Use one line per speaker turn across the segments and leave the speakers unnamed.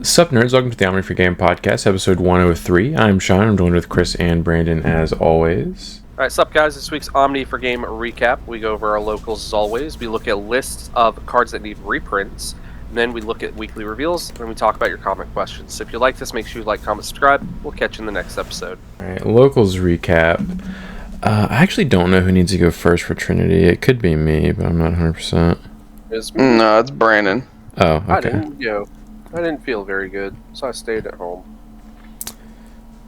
Sup nerds, welcome to the Omni4Game podcast, episode 103. I'm Sean, I'm joined with Chris and Brandon as always.
Alright, sup guys, this week's Omni4Game recap. We go over our locals as always. We look at lists of cards that need reprints, and then we look at weekly reveals, and we talk about your comment questions. So if you like this, make sure you like, comment, subscribe. We'll catch you in the next episode.
Alright, locals recap. I actually don't know who needs to go first for Trinity. It could be me, but I'm not 100%.
No, it's Brandon.
Oh, okay.
I didn't feel very good, so I stayed at home.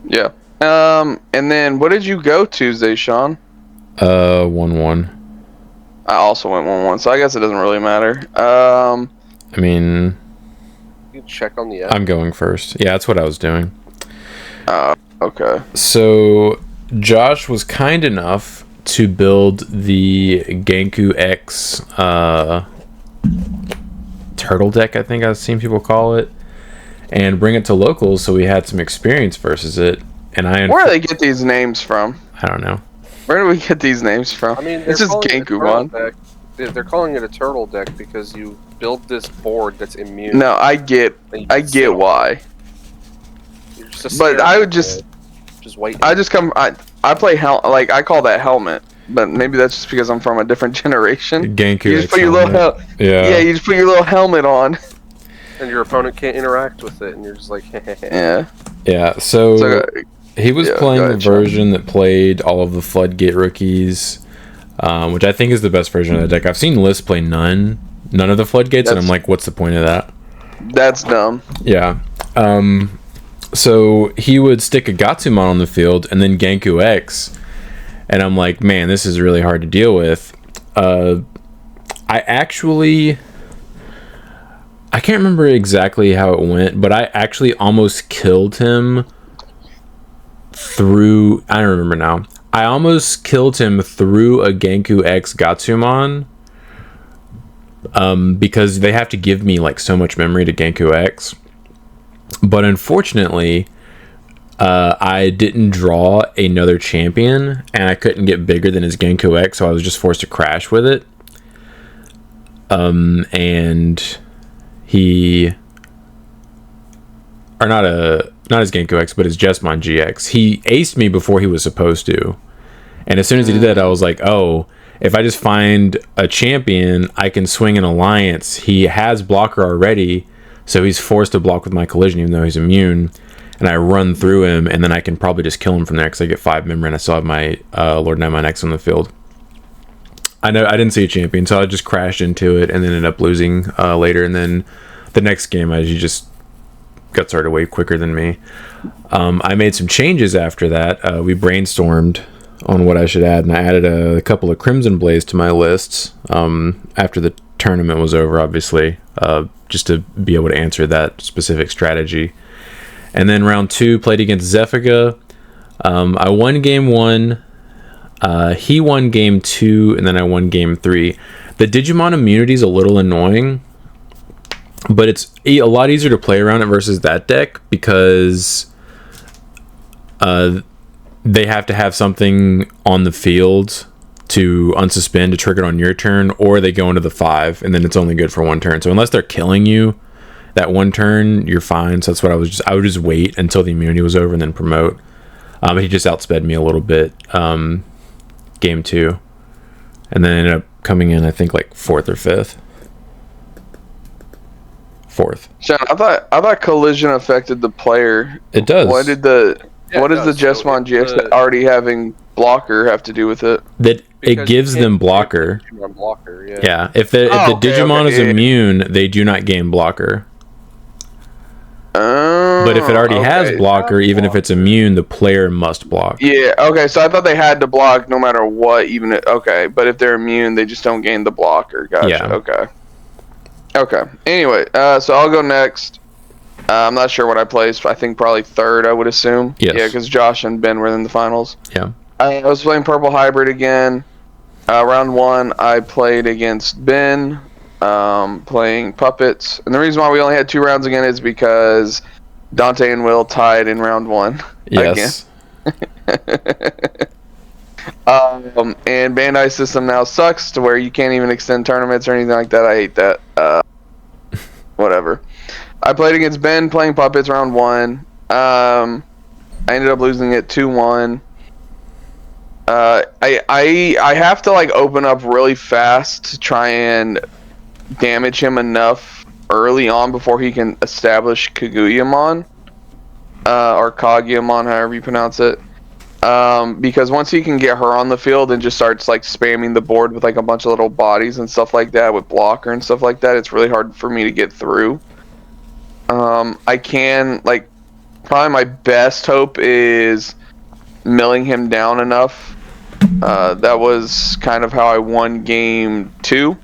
Yeah. And then what did you go Tuesday, Sean?
1-1.
I also went 1-1, so I guess it doesn't really matter.
I mean,
You can check on the app.
I'm going first. Yeah, that's what I was doing.
Okay.
So, Josh was kind enough to build the Genku X, turtle deck, I think I've seen people call it, and bring it to locals, so we had some experience versus it. And
where do they get these names from?
I don't know.
Where do we get these names from?
I mean,
this is Genku.
They're calling it a turtle deck because you build this board that's immune.
No, I get why. But I would just
wait.
I play I call that helmet. But maybe that's just because I'm from a different generation.
Genku.
You just put your little you just put your little helmet on.
And your opponent can't interact with it, and you're just like,
Yeah, so he was playing the version that played all of the Floodgate rookies, which I think is the best version of the deck. I've seen lists play none of the Floodgates, and I'm like, what's the point of that?
That's dumb. Yeah.
So he would stick a Gatsumon on the field, and then Genku X, and I'm like, man, this is really hard to deal with. I can't remember exactly how it went, but I actually almost killed him through... I don't remember now. I almost killed him through a Genku X Gatsumon, because they have to give me like so much memory to Genku X. But unfortunately, I didn't draw another champion, and I couldn't get bigger than his Genku X, so I was just forced to crash with it. And not his Genku X, but his Jesmon GX. He aced me before he was supposed to. And as soon as he did that, I was like, oh, if I just find a champion, I can swing an alliance. He has blocker already, so he's forced to block with my collision, even though he's immune. And I run through him, and then I can probably just kill him from there, because I get 5 memory, and I still have my Lord Nightmine X on the field. I didn't see a champion, so I just crashed into it, and then ended up losing later. And then the next game, he just got started way quicker than me. I made some changes after that. We brainstormed on what I should add, and I added a couple of Crimson Blaze to my lists after the tournament was over, obviously, just to be able to answer that specific strategy. And then round 2, played against Zephiga. I won game 1. He won game 2, and then I won game 3. The Digimon immunity is a little annoying, but it's a lot easier to play around it versus that deck, because they have to have something on the field to unsuspend to trigger it on your turn, or they go into the 5, and then it's only good for 1 turn. So unless they're killing you that 1 turn, you're fine. So that's what I would just wait until the immunity was over and then promote. He just outsped me a little bit game 2, and then ended up coming in, I think, like 4th or 5th. 4th.
Sean, I thought collision affected the player.
It does.
What does the Jesmon GX already having blocker have to do with it?
That it gives them blocker. Yeah. If the Digimon is immune, they do not gain blocker. But if it already has blocker, even if it's immune, the player must block.
Yeah, okay, so I thought they had to block no matter what, but if they're immune, they just don't gain the blocker. Gotcha, yeah. Okay. Anyway, so I'll go next. I'm not sure what I placed. I think probably 3rd, I would assume.
Yes.
Yeah, because Josh and Ben were in the finals.
Yeah.
I was playing Purple Hybrid again. Round 1, I played against Ben. Playing Puppets, and the reason why we only had 2 rounds again is because Dante and Will tied in round 1.
Yes.
Again. And Bandai system now sucks to where you can't even extend tournaments or anything like that. I hate that. Whatever. I played against Ben playing puppets round 1. I ended up losing it 2-1. I have to like open up really fast to try and damage him enough early on before he can establish Kaguyamon, or Kaguyamon, however you pronounce it. Because once he can get her on the field and just starts like spamming the board with like a bunch of little bodies and stuff like that with blocker and stuff like that, it's really hard for me to get through. I can like probably my best hope is milling him down enough. That was kind of how I won game 2.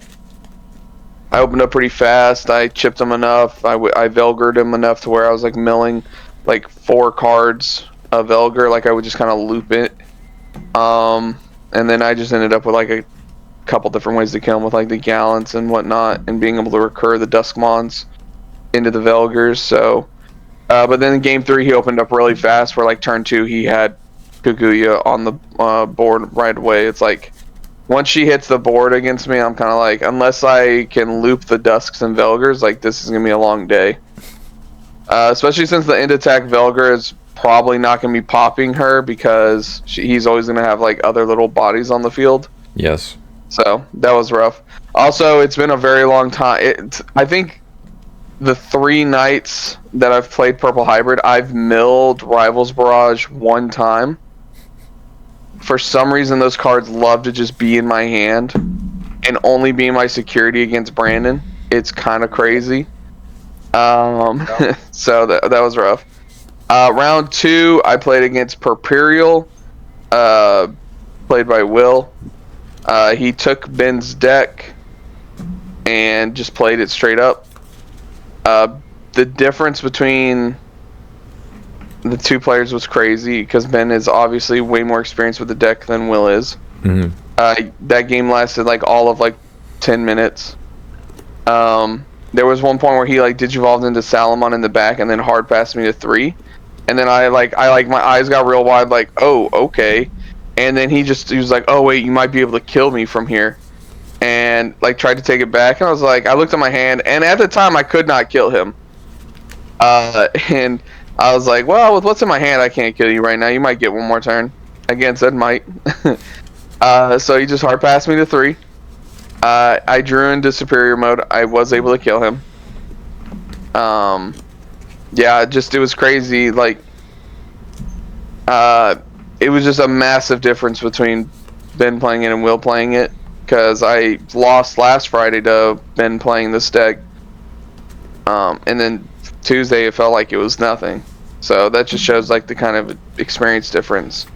I opened up pretty fast. I chipped him enough. I Velgered him enough to where I was like milling like 4 cards of Velger. Like I would just kind of loop it. And then I just ended up with like a couple different ways to kill him with like the Gallants and whatnot, and being able to recur the Duskmons into the Velgers. So, but then in game 3 he opened up really fast. Where like turn 2 he had Kaguya on the board right away. It's like once she hits the board against me, I'm kind of like, unless I can loop the Dusks and Velgers, like this is gonna be a long day. Especially since the end attack Velger is probably not gonna be popping her because he's always gonna have like other little bodies on the field.
Yes.
So that was rough. Also, it's been a very long time. I think the 3 nights that I've played Purple Hybrid, I've milled Rivals Barrage 1 time. For some reason, those cards love to just be in my hand and only be my security against Brandon. It's kind of crazy. So that was rough. Round 2, I played against Purpurial, played by Will. He took Ben's deck and just played it straight up. The difference between the 2 players was crazy because Ben is obviously way more experienced with the deck than Will is.
Mm-hmm.
That game lasted like all of like 10 minutes. There was one point where he like digivolved into Salamon in the back and then hard passed me to 3, and then I my eyes got real wide, like, oh, okay. And then he was like, oh wait, you might be able to kill me from here, and like tried to take it back, and I was like, I looked at my hand, and at the time I could not kill him. And I was like, well, with what's in my hand, I can't kill you right now. You might get one more turn. Again, said might. So he just hard passed me to 3. I drew into superior mode. I was able to kill him. Yeah, it was crazy. Like, it was just a massive difference between Ben playing it and Will playing it. Because I lost last Friday to Ben playing this deck. And then Tuesday it felt like it was nothing. So that just shows like the kind of experience difference.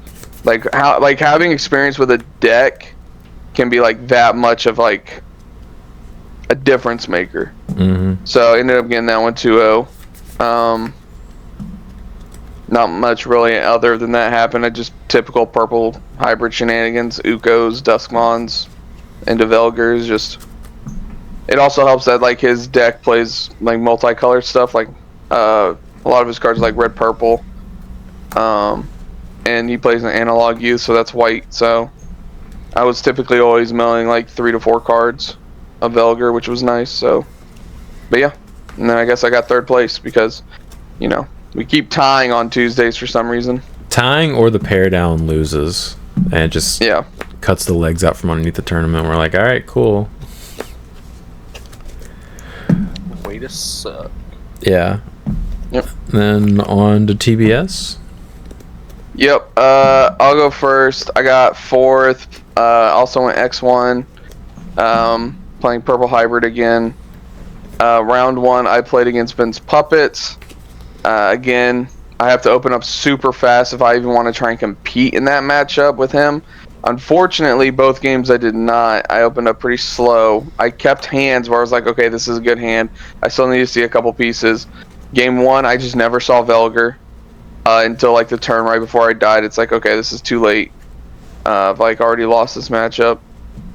Like how having experience with a deck can be like that much of like a difference maker.
Mm-hmm.
So I ended up getting that one 2-0. Not much really other than that happened. I just typical Purple Hybrid shenanigans, Ukos, Duskmons, and Velgers. Just it also helps that like his deck plays like multicolored stuff. Like a lot of his cards are like red, purple, and he plays an analog youth, so that's white. So I was typically always milling like 3 to 4 cards of Velger, which was nice. So, but yeah, and then I guess I got 3rd place because, you know, we keep tying on Tuesdays for some reason.
Tying or the pair down loses, and it just cuts the legs out from underneath the tournament. We're like, all right, cool.
Way to suck.
Yeah.
Yep.
Then on to TBS.
Yep. I'll go first. I got 4th. Also went X1. Playing Purple Hybrid again. Round 1, I played against Ben's Puppets. Again, I have to open up super fast if I even want to try and compete in that matchup with him. Unfortunately, both games I did not. I opened up pretty slow. I kept hands where I was like, okay, this is a good hand. I still need to see a couple pieces. Game 1, I just never saw Velger until like the turn right before I died. It's like, okay, this is too late. I've like already lost this matchup.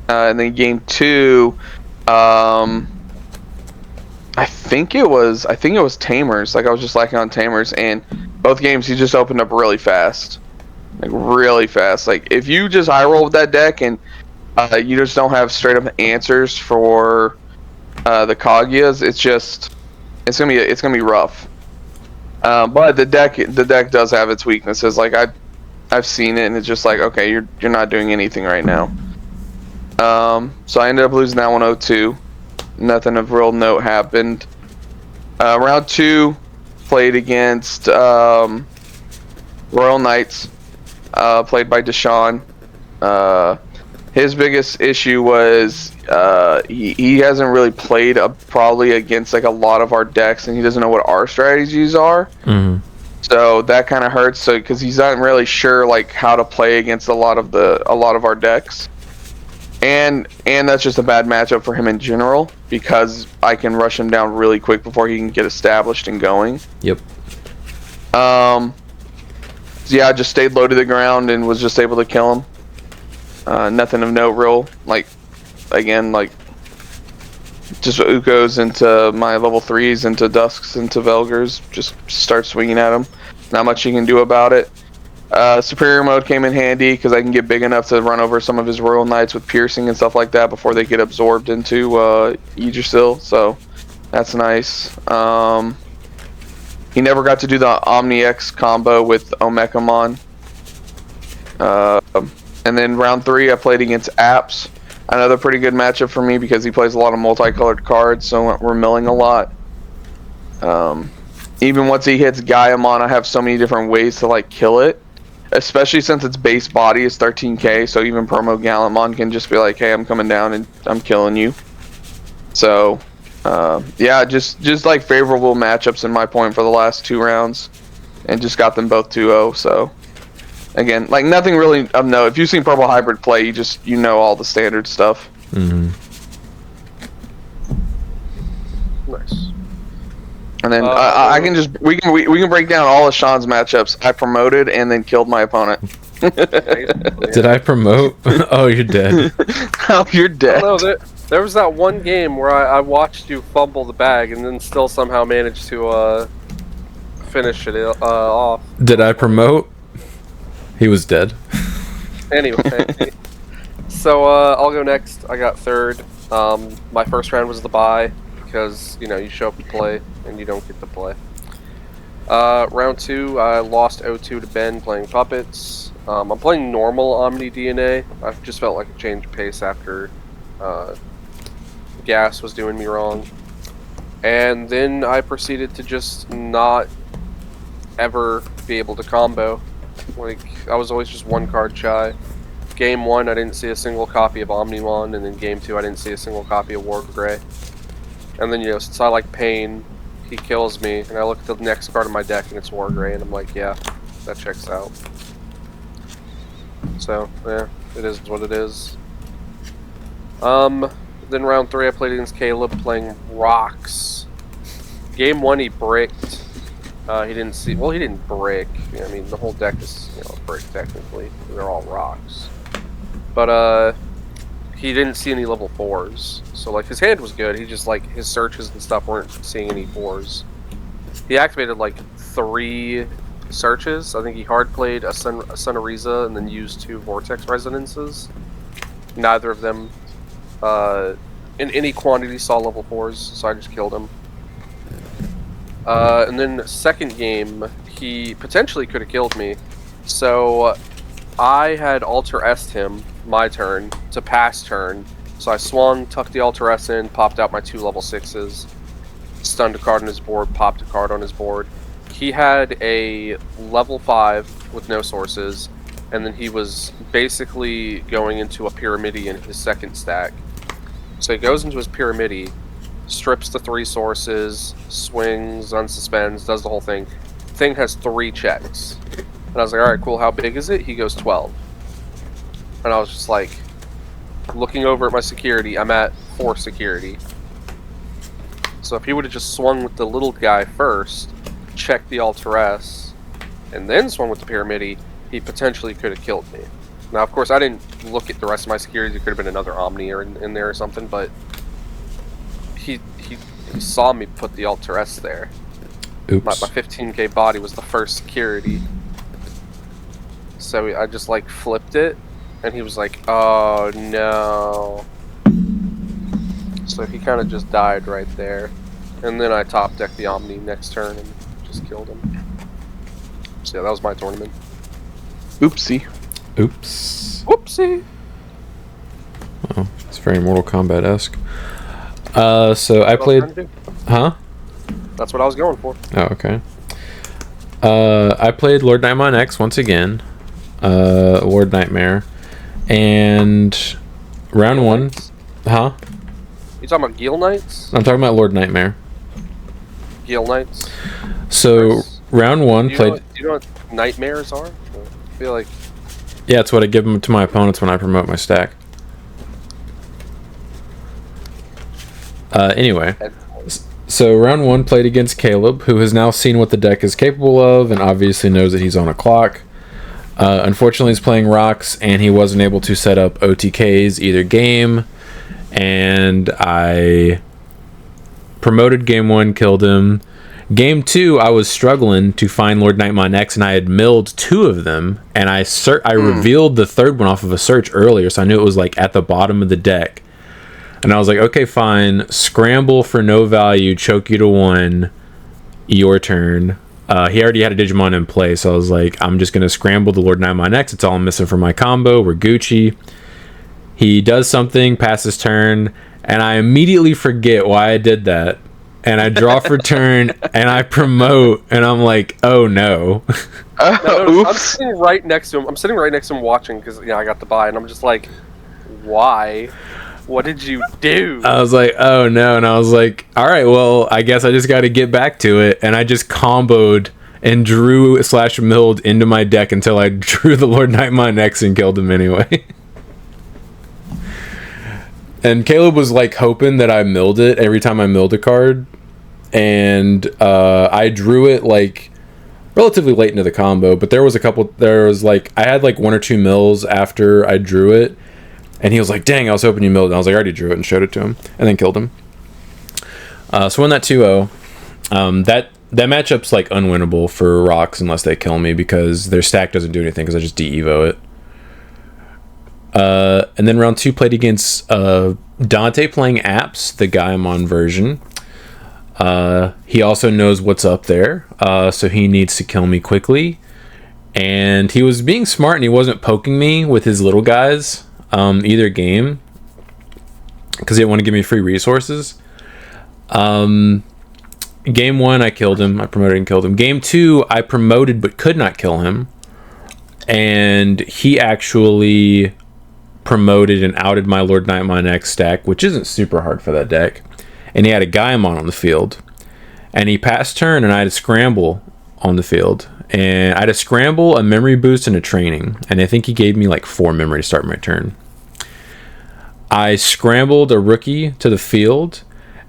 And then game 2, I think it was Tamers. Like I was just lacking on Tamers, and both games he just opened up really fast. Like really fast. Like if you just high roll with that deck and you just don't have straight up answers for the Kaguya's, it's gonna be rough. But the deck does have its weaknesses. Like I've seen it, and it's just like, okay, you're not doing anything right now. So I ended up losing that one 0-2. Nothing of real note happened. Round 2, played against Royal Knights, played by Deshaun. His biggest issue was he hasn't really played probably against like a lot of our decks, and he doesn't know what our strategies are.
Mm-hmm.
So that kind of hurts. So because he's not really sure like how to play against a lot of our decks, and that's just a bad matchup for him in general because I can rush him down really quick before he can get established and going.
Yep.
So yeah, I just stayed low to the ground and was just able to kill him. Nothing of note real. Like again, like just Ukos into my level 3s, into Dusks, into Velgers. Just start swinging at him. Not much you can do about it. Superior mode came in handy because I can get big enough to run over some of his Royal Knights with piercing and stuff like that before they get absorbed into Yggdrasil. So that's nice. He never got to do the Omni X combo with Omekamon. And then round 3, I played against Apps. Another pretty good matchup for me because he plays a lot of multicolored cards, so we're milling a lot. Even once he hits Gaiamon, I have so many different ways to like kill it. Especially since its base body is 13k, so even promo Gallantmon can just be like, hey, I'm coming down and I'm killing you. So, yeah, just like favorable matchups in my point for the last 2 rounds. And just got them both 2-0, so... Again, like nothing really of note. If you've seen Purple Hybrid play, you know all the standard stuff.
Mm-hmm.
Nice.
And then I can just we can break down all of Sean's matchups. I promoted and then killed my opponent.
Did I promote? Oh, you're dead.
Oh, you're dead.
No, there was that one game where I watched you fumble the bag and then still somehow managed to finish it off.
Did I promote? He was dead.
Anyway, so I'll go next. I got 3rd. My first round was the bye because you show up to play and you don't get to play. Round 2, I lost 0-2 to Ben playing puppets. I'm playing normal Omni DNA. I just felt like a change of pace after Gas was doing me wrong, and then I proceeded to just not ever be able to combo. Like, I was always just 1 card shy. Game 1, I didn't see a single copy of Omnimon, and then Game 2, I didn't see a single copy of Wargrey. And then, since I like Pain, he kills me, and I look at the next card in my deck, and it's Wargrey, and I'm like, yeah, that checks out. So, yeah, it is what it is. Then round 3, I played against Caleb, playing Rocks. Game 1, he bricked. He didn't brick. I mean, the whole deck is, a brick technically. They're all rocks. But, he didn't see any level 4s. So, like, his hand was good. He just, like, his searches and stuff weren't seeing any 4s. He activated, like, 3 searches. I think he hard played a Sunariza and then used 2 Vortex Resonances. Neither of them, in any quantity, saw level 4s, so I just killed him. And then second game, he potentially could have killed me. So I had Alter S'd him, my turn, to pass turn. So I swung, tucked the Alter S in, popped out my 2 level 6s, stunned a card on his board, popped a card on his board. He had a level 5 with no sources, and then he was basically going into a Pyramidi in his second stack. So he goes into his Pyramidi, strips the 3 sources, swings, unsuspends, does the whole thing. Thing has 3 checks. And I was like, alright, cool, how big is it? He goes 12. And I was just like, looking over at my security, I'm at 4 security. So if he would have just swung with the little guy first, checked the Alter S, and then swung with the Pyramidi, he potentially could have killed me. Now, of course, I didn't look at the rest of my security. There could have been another Omni in there or something, but he saw me put the Alter S there.
Oops.
My 15k body was the first security. So I just like flipped it, and he was like, oh no. So he kind of just died right there. And then I top decked the Omni next turn and just killed him. So yeah, that was my tournament.
Oopsie.
Oops.
Whoopsie.
Oh, it's very Mortal Kombat-esque. So I played... Huh?
That's what I was going for.
Oh, okay. I played Lord Nightmare X once again. Lord Nightmare. And round one... Huh?
You talking about Gil Knights?
I'm talking about Lord Nightmare.
Gil Knights?
So, round one played...
Do you know what nightmares are? I feel like...
Yeah, it's what I give them to my opponents when I promote my stack. Anyway, so round one played against Caleb, who has now seen what the deck is capable of and obviously knows that he's on a clock. Unfortunately, he's playing rocks and he wasn't able to set up OTKs either game, and I promoted game one, killed him. Game two, I was struggling to find Lord Nightmare X, and I had milled two of them, and I revealed the third one off of a search earlier, so I knew it was like at the bottom of the deck. And I was like, okay, fine. Scramble for no value, choke you to one, your turn. He already had a Digimon in play, so I was like, I'm just going to scramble the Lord Nightmare X. It's all I'm missing for my combo. We're Gucci. He does something, passes turn, and I immediately forget why I did that. And I draw for turn, and I promote, and I'm like, oh no.
I'm sitting right next to him. I'm sitting right next to him watching because I got to buy, and I'm just like, why? What did you do?
I was like, oh no. And I was like, all right, well, I guess I just got to get back to it. And I just comboed and drew / milled into my deck until I drew the Lord Nightmare X and killed him anyway. And Caleb was like hoping that I milled it every time I milled a card. And I drew it like relatively late into the combo. But there was I had like 1 or 2 mills after I drew it. And he was like, dang, I was hoping you milled it. And I was like, I already drew it, and showed it to him. And then killed him. So won that 2-0. That matchup's like unwinnable for rocks unless they kill me, because their stack doesn't do anything because I just de-evo it. And then round 2 played against Dante playing Apps, the Gaimon version. He also knows what's up there, so he needs to kill me quickly. And he was being smart, and he wasn't poking me with his little guys either game, because he didn't want to give me free resources. Game 1, I killed him. I promoted and killed him. Game 2, I promoted but could not kill him. And he actually promoted and outed my Lord Nightmare X stack, which isn't super hard for that deck. And he had a Gaimon on the field. And he passed turn, and I had a scramble on the field. And I had a scramble, a memory boost, and a training. And I think he gave me like 4 memory to start my turn. I scrambled a rookie to the field,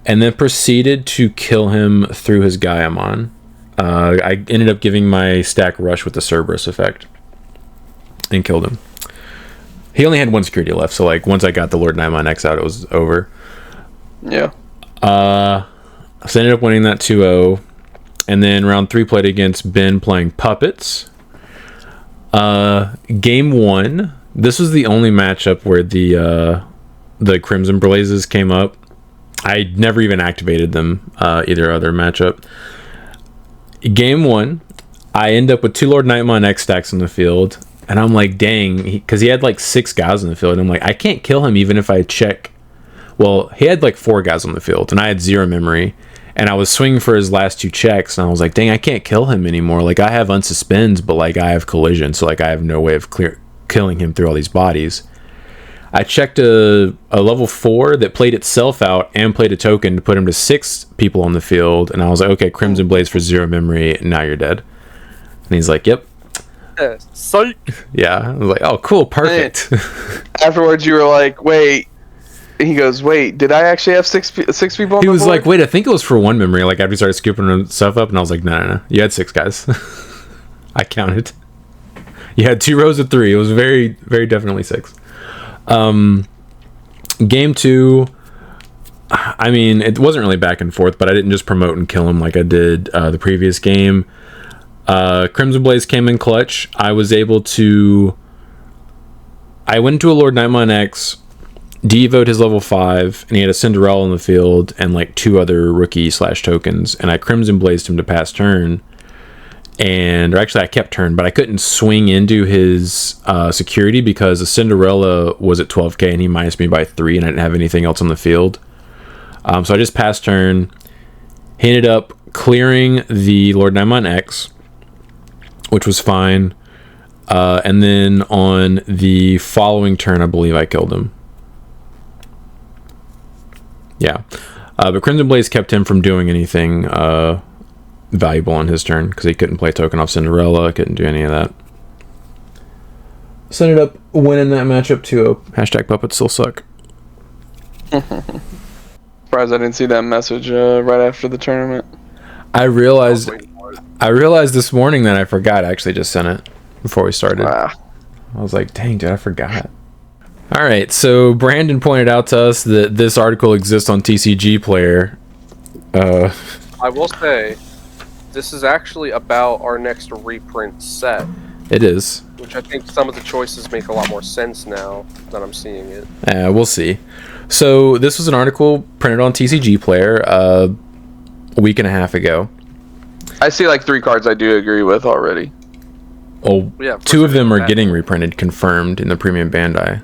and then proceeded to kill him through his Gaimon. I ended up giving my stack rush with the Cerberus effect, and killed him. He only had 1 security left, so like once I got the Lord Nightmare X out, it was over.
Yeah.
So I ended up winning that 2-0. And then round 3 played against Ben playing Puppets. Game 1, this was the only matchup where the Crimson Blazes came up. I never even activated them either other matchup. Game 1, I end up with 2 Lord Nightmare X stacks in the field. And I'm like, dang, because he had like 6 guys in the field. And I'm like, I can't kill him even if I check. Well, he had like 4 guys on the field, and I had 0 memory. And I was swinging for his last 2 checks, and I was like, dang, I can't kill him anymore. Like, I have unsuspends, but like I have collision, so like I have no way of killing him through all these bodies. I checked a level 4 that played itself out and played a token to put him to 6 people on the field, and I was like, okay, Crimson Blaze for 0 memory, and now you're dead. And he's like, yep.
Psych.
Yeah, I was like, oh, cool, perfect.
Afterwards, you were like, wait. He goes, wait, did I actually have 6 people on
He
the
was
board?
like, wait, I think it was for 1 memory. Like, after he started scooping stuff up, and I was like, no. You had 6 guys. I counted. You had 2 rows of 3. It was very, very definitely 6. Game 2, I mean, it wasn't really back and forth, but I didn't just promote and kill him like I did the previous game. Crimson Blaze came in clutch. I was able to... I went into a Lord Nightmare X, Devoed his level 5, and he had a Cinderella in the field and like 2 other rookie/tokens, and I Crimson Blazed him to pass turn. Or actually I kept turn, but I couldn't swing into his security because the Cinderella was at 12k and he minus me by 3, and I didn't have anything else on the field. So I just passed turn. He ended up clearing the Lord Nimon X, which was fine. And then on the following turn, I believe I killed him. Yeah. But Crimson Blaze kept him from doing anything valuable on his turn because he couldn't play token off Cinderella, couldn't do any of that. So ended up winning that matchup 2-0. Hashtag puppets still suck.
Surprised I didn't see that message right after the tournament.
I realized this morning that I forgot. I actually just sent it before we started.
Wow.
I was like, dang, dude, I forgot. All right, so Brandon pointed out to us that this article exists on TCG Player.
I will say, this is actually about our next reprint set.
It is.
Which I think some of the choices make a lot more sense now that I'm seeing it.
We'll see. So this was an article printed on TCG Player a week and a half ago.
I see like 3 cards I do agree with already.
Oh, yeah, 2 of them are getting reprinted, confirmed in the Premium Bandai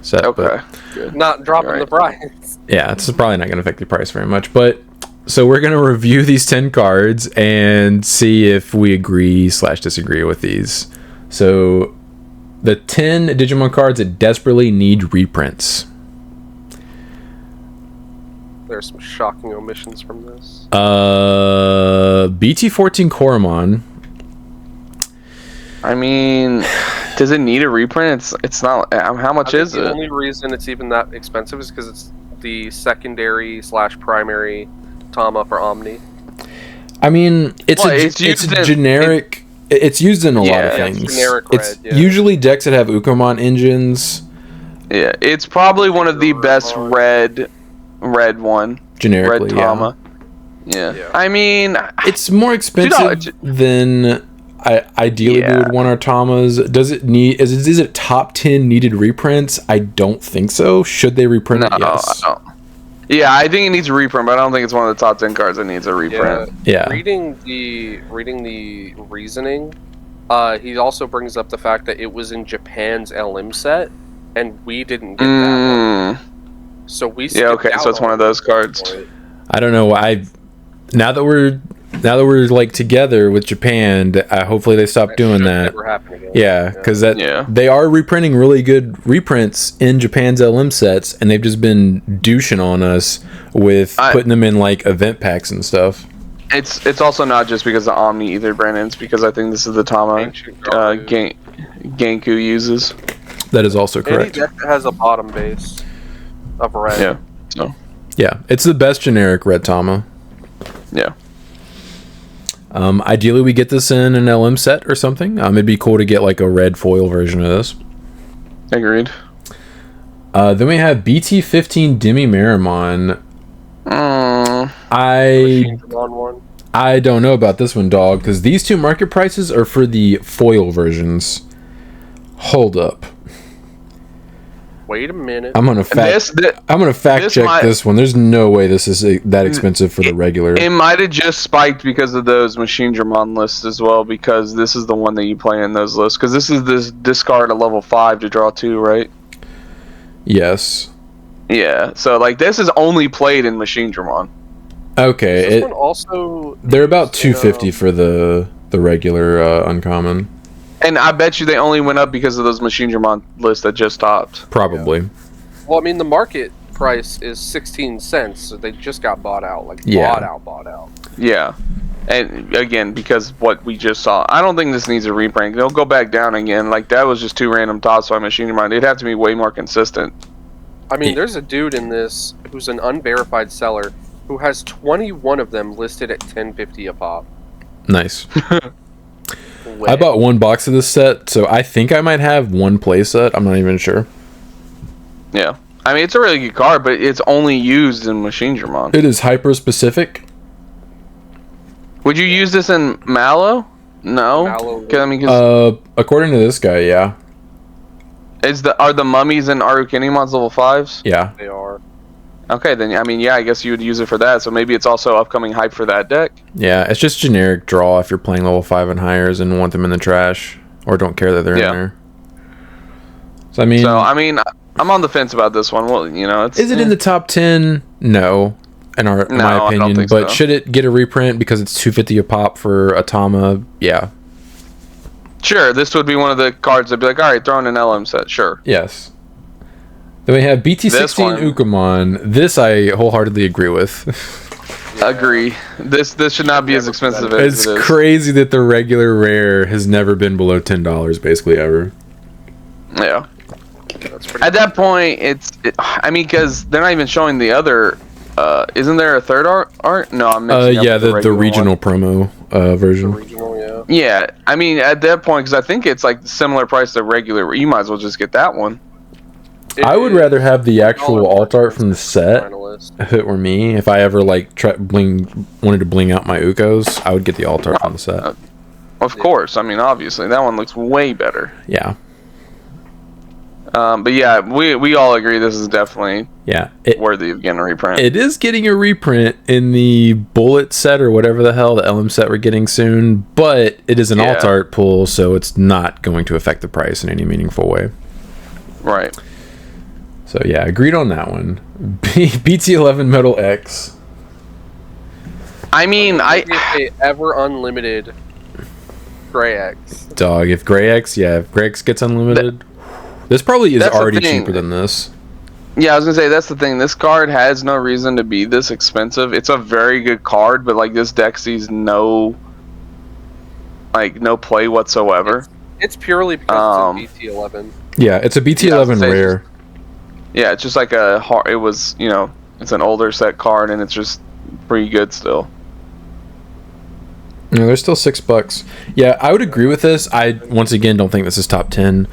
set.
Okay, good.
Not dropping the price.
Yeah, it's probably not going to affect the price very much. But so we're going to review these 10 cards and see if we agree/disagree with these. So the 10 Digimon cards that desperately need reprints.
There's some shocking omissions from this.
BT14 Koromon.
I mean, does it need a reprint? It's not. How much is it?
The only reason it's even that expensive is because it's the secondary/primary Tama for Omni.
I mean, it's generic. It's used in a lot of things.
It's generic
red, usually decks that have Ukomon engines.
Yeah, it's probably one of the best red one.
Generically,
red Tama. Yeah. I mean,
it's more expensive than ideally we would want our Tamas. Does it need? Is it top 10 needed reprints? I don't think so. Should they reprint it? Yes.
I don't. Yeah, I think it needs a reprint, but I don't think it's one of the top 10 cards that needs a reprint.
Yeah.
Reading the reasoning, he also brings up the fact that it was in Japan's LM set, and we didn't get that one. So we
okay, so it's one of those cards.
I don't know why. Now that we're like together with Japan, hopefully they stop doing that. Yeah, because they are reprinting really good reprints in Japan's LM sets, and they've just been douching on us with putting them in like event packs and stuff.
It's also not just because of Omni either, Brandon. It's because I think this is the Tama Genku uses.
That is also correct.
Any deck that has a bottom base of red.
Yeah. So.
Yeah, it's the best generic red Tama.
Yeah.
Ideally, we get this in an LM set or something. It'd be cool to get like a red foil version of this.
Agreed.
Then we have BT15 Demi Marimon. I don't know about this one, dog, because these 2 market prices are for the foil versions. Hold up.
Wait a minute.
I'm gonna fact check this one. There's no way this is that expensive for the regular.
It might have just spiked because of those Machine Dramon lists as well, because this is the one that you play in those lists. Because this is this discard at level 5 to draw 2, right?
Yes.
Yeah. So like this is only played in Machine Dramon.
Okay.
This one also.
They're about 250 for the regular uncommon.
And I bet you they only went up because of those Machine Dramon lists that just stopped.
Probably.
Yeah. Well, I mean, the market price is 16 cents, so they just got bought out. Bought out.
Yeah. And again, because what we just saw, I don't think this needs a reprint. They'll go back down again. Like, that was just 2 random tops by Machine Dramon. It'd have to be way more consistent.
I mean, there's a dude in this who's an unverified seller who has 21 of them listed at $10.50 a pop.
Nice. I bought 1 box of this set, so I think I might have 1 play set. I'm not even sure.
Yeah. I mean, it's a really good card, but it's only used in Machine Dramon.
It is hyper-specific.
Would you use this in Mallow? No?
According to this guy, yeah.
Are the mummies and Arukenimons level 5s?
Yeah.
They are.
Okay, then I mean, yeah, I guess you would use it for that. So maybe it's also upcoming hype for that deck.
Yeah, it's just generic draw if you're playing level 5 and highers and want them in the trash or don't care that they're in there. So I mean, I'm on the fence about this one. Well, you know, is it in the top 10? No, in my opinion.
I don't think
But
so.
should it get a reprint because it's $250 a pop for Atama? Yeah.
Sure, this would be one of the cards that'd be like, all right, throw in an LM set. Sure.
Yes. Then we have BT16 Ukamon. This I wholeheartedly agree with.
Yeah. Agree. This should not be as expensive as
It's
it is.
crazy that the regular rare has never been below $10 basically ever.
Yeah. At that point, I mean, because they're not even showing the other. Isn't there a third art? No, I'm mixing
yeah,
up
the regional promo version.
Regional, yeah.
Yeah, I mean, at that point, because I think it's like similar price to regular. You might as well just get that one.
I would rather have the actual alt art from the set if it were me. If I ever like wanted to bling out my Ukos, I would get the alt art from the set.
Of course, I mean, obviously that one looks way better.
Yeah.
But yeah, we all agree this is definitely worthy of getting a reprint.
It is getting a reprint in the bullet set or whatever the hell the LM set we're getting soon, but it is an alt art pull, so it's not going to affect the price in any meaningful way.
Right.
So yeah, agreed on that one. BT11 Metal X.
I mean,
If they ever unlimited Gray X.
Dog, if Gray X gets unlimited, this probably is already cheaper than this.
Yeah, I was gonna say that's the thing. This card has no reason to be this expensive. It's a very good card, but like this deck sees no play whatsoever.
It's purely because it's a BT11.
Yeah, it's a BT11 rare.
Yeah, it's just like it's an older set card, and it's just pretty good still.
No, there's still $6. Yeah, I would agree with this. I once again don't think this is top 10,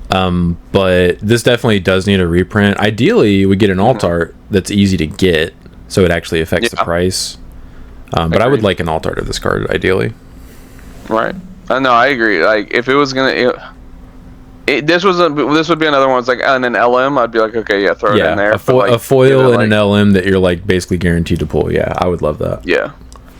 but this definitely does need a reprint. Ideally, we get an alt art that's easy to get, so it actually affects the price. But I would like an alt art of this card ideally.
Right. No, I agree. Like if it was gonna. This would be another one. It's like on an LM, I'd be like, okay, yeah, throw it in there.
A foil and an LM that you're like basically guaranteed to pull. Yeah, I would love that.
Yeah.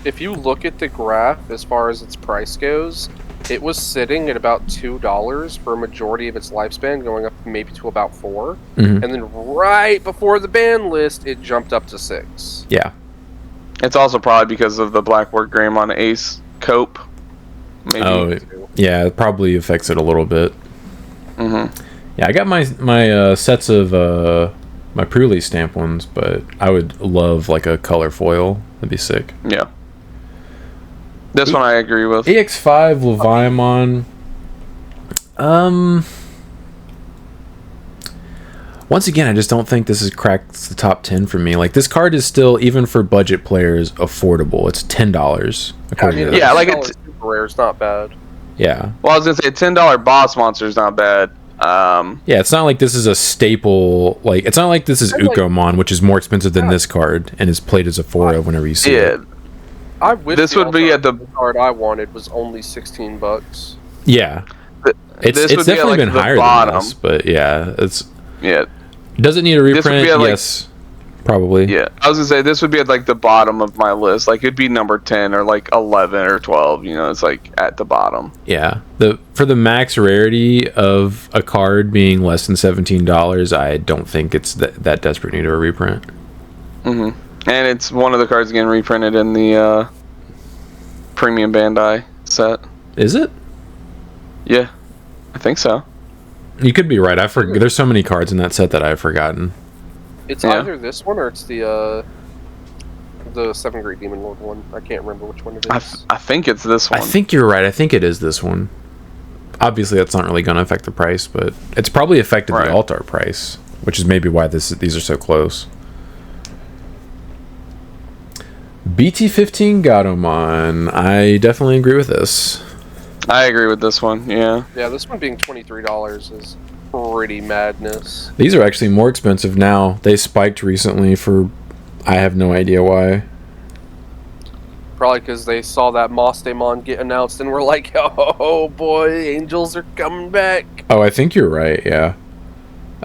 If you look at the graph as far as its price goes, it was sitting at about $2 for a majority of its lifespan, going up maybe to about $4, and then right before the ban list, it jumped up to $6.
Yeah.
It's also probably because of the black work gram on Ace Cope. Maybe.
Oh, yeah, it probably affects it a little bit. Yeah, I got my sets of my pre-release stamp ones, but I would love like a color foil. That'd be sick.
Yeah. This one I agree with.
EX5 Leviamon. Once again, I just don't think this has cracked the top 10 for me. Like this card is still, even for budget players, affordable. It's $10.
Yeah, like it's
super rare. It's not bad.
Yeah.
Well, I was gonna say $10 boss monster is not bad.
Yeah, it's not like this is a staple. Like it's not like this is Ukomon, which is more expensive than this card and is played as a 4-of whenever you see it.
I wish
this would be at the
card I wanted was only $16.
Yeah, it's definitely been higher than this, but yeah, Does it need a reprint? Yes, probably.
Yeah, I was gonna say this would be at like the bottom of my list. Like it'd be number 10 or like 11 or 12. You know, it's like at the bottom.
Yeah, for the max rarity of a card being less than $17, I don't think it's that desperate need of a reprint.
And it's one of the cards getting reprinted in the premium Bandai set.
Is it?
Yeah, I think so.
You could be right. There's so many cards in that set that I've forgotten.
It's either this one or it's the Seven Great Demon Lord one. I can't remember which one it is.
I think it's this one.
I think you're right. I think it is this one. Obviously, that's not really going to affect the price, but it's probably affected the alt art price, which is maybe why these are so close. BT15 Gatomon. I definitely agree with this.
I agree with this one, yeah.
Yeah, this one being $23 is pretty madness.
These are actually more expensive now. They spiked recently for... I have no idea why.
Probably because they saw that Mostemon get announced and were like, oh boy, Angels are coming back.
Oh, I think you're right, yeah.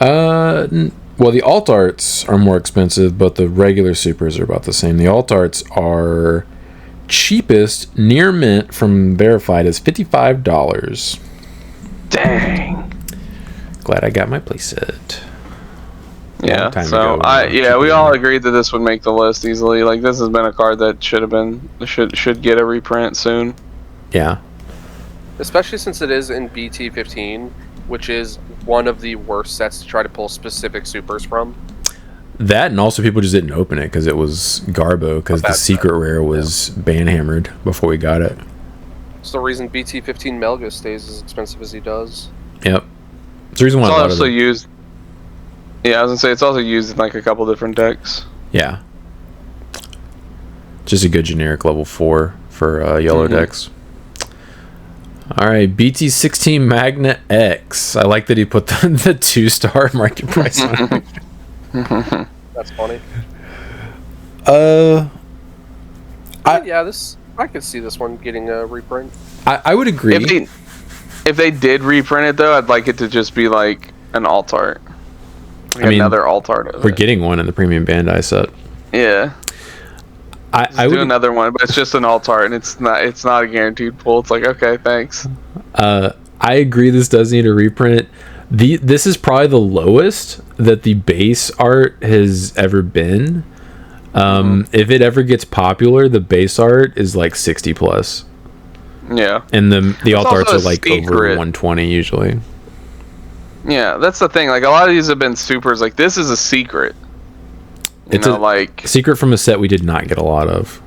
Well, the alt arts are more expensive, but the regular supers are about the same. The alt arts are cheapest near mint from Verified is $55.
Dang.
Glad I got my playset.
Yeah. So we all agreed that this would make the list easily. Like, this has been a card that should get a reprint soon.
Yeah.
Especially since it is in BT15, which is one of the worst sets to try to pull specific supers from.
That, and also people just didn't open it because it was Garbo, because the secret rare was banhammered before we got it.
It's the reason BT15 Melga stays as expensive as he does.
Yep. It's the reason why
it's also used. Yeah, I was gonna say it's also used in like a couple different decks.
Yeah. Just a good generic level 4 for yellow decks. Alright, BT16 Magna X. I like that he put the 2-star market price on it.
That's funny. I could see this one getting a reprint.
I would agree.
If they did reprint it though, I'd like it to just be like an alt art. Like another alt art.
We're getting one in the premium Bandai set.
Yeah. I would do another one, but it's just an alt art, and it's not a guaranteed pull. It's like, okay, thanks.
I agree. This does need a reprint. This is probably the lowest that the base art has ever been. If it ever gets popular, the base art is like 60 plus.
Yeah,
and the alt arts are like over 120 usually.
Yeah, that's the thing. Like, a lot of these have been supers. Like, this is a secret.
It's a secret from a set we did not get a lot of.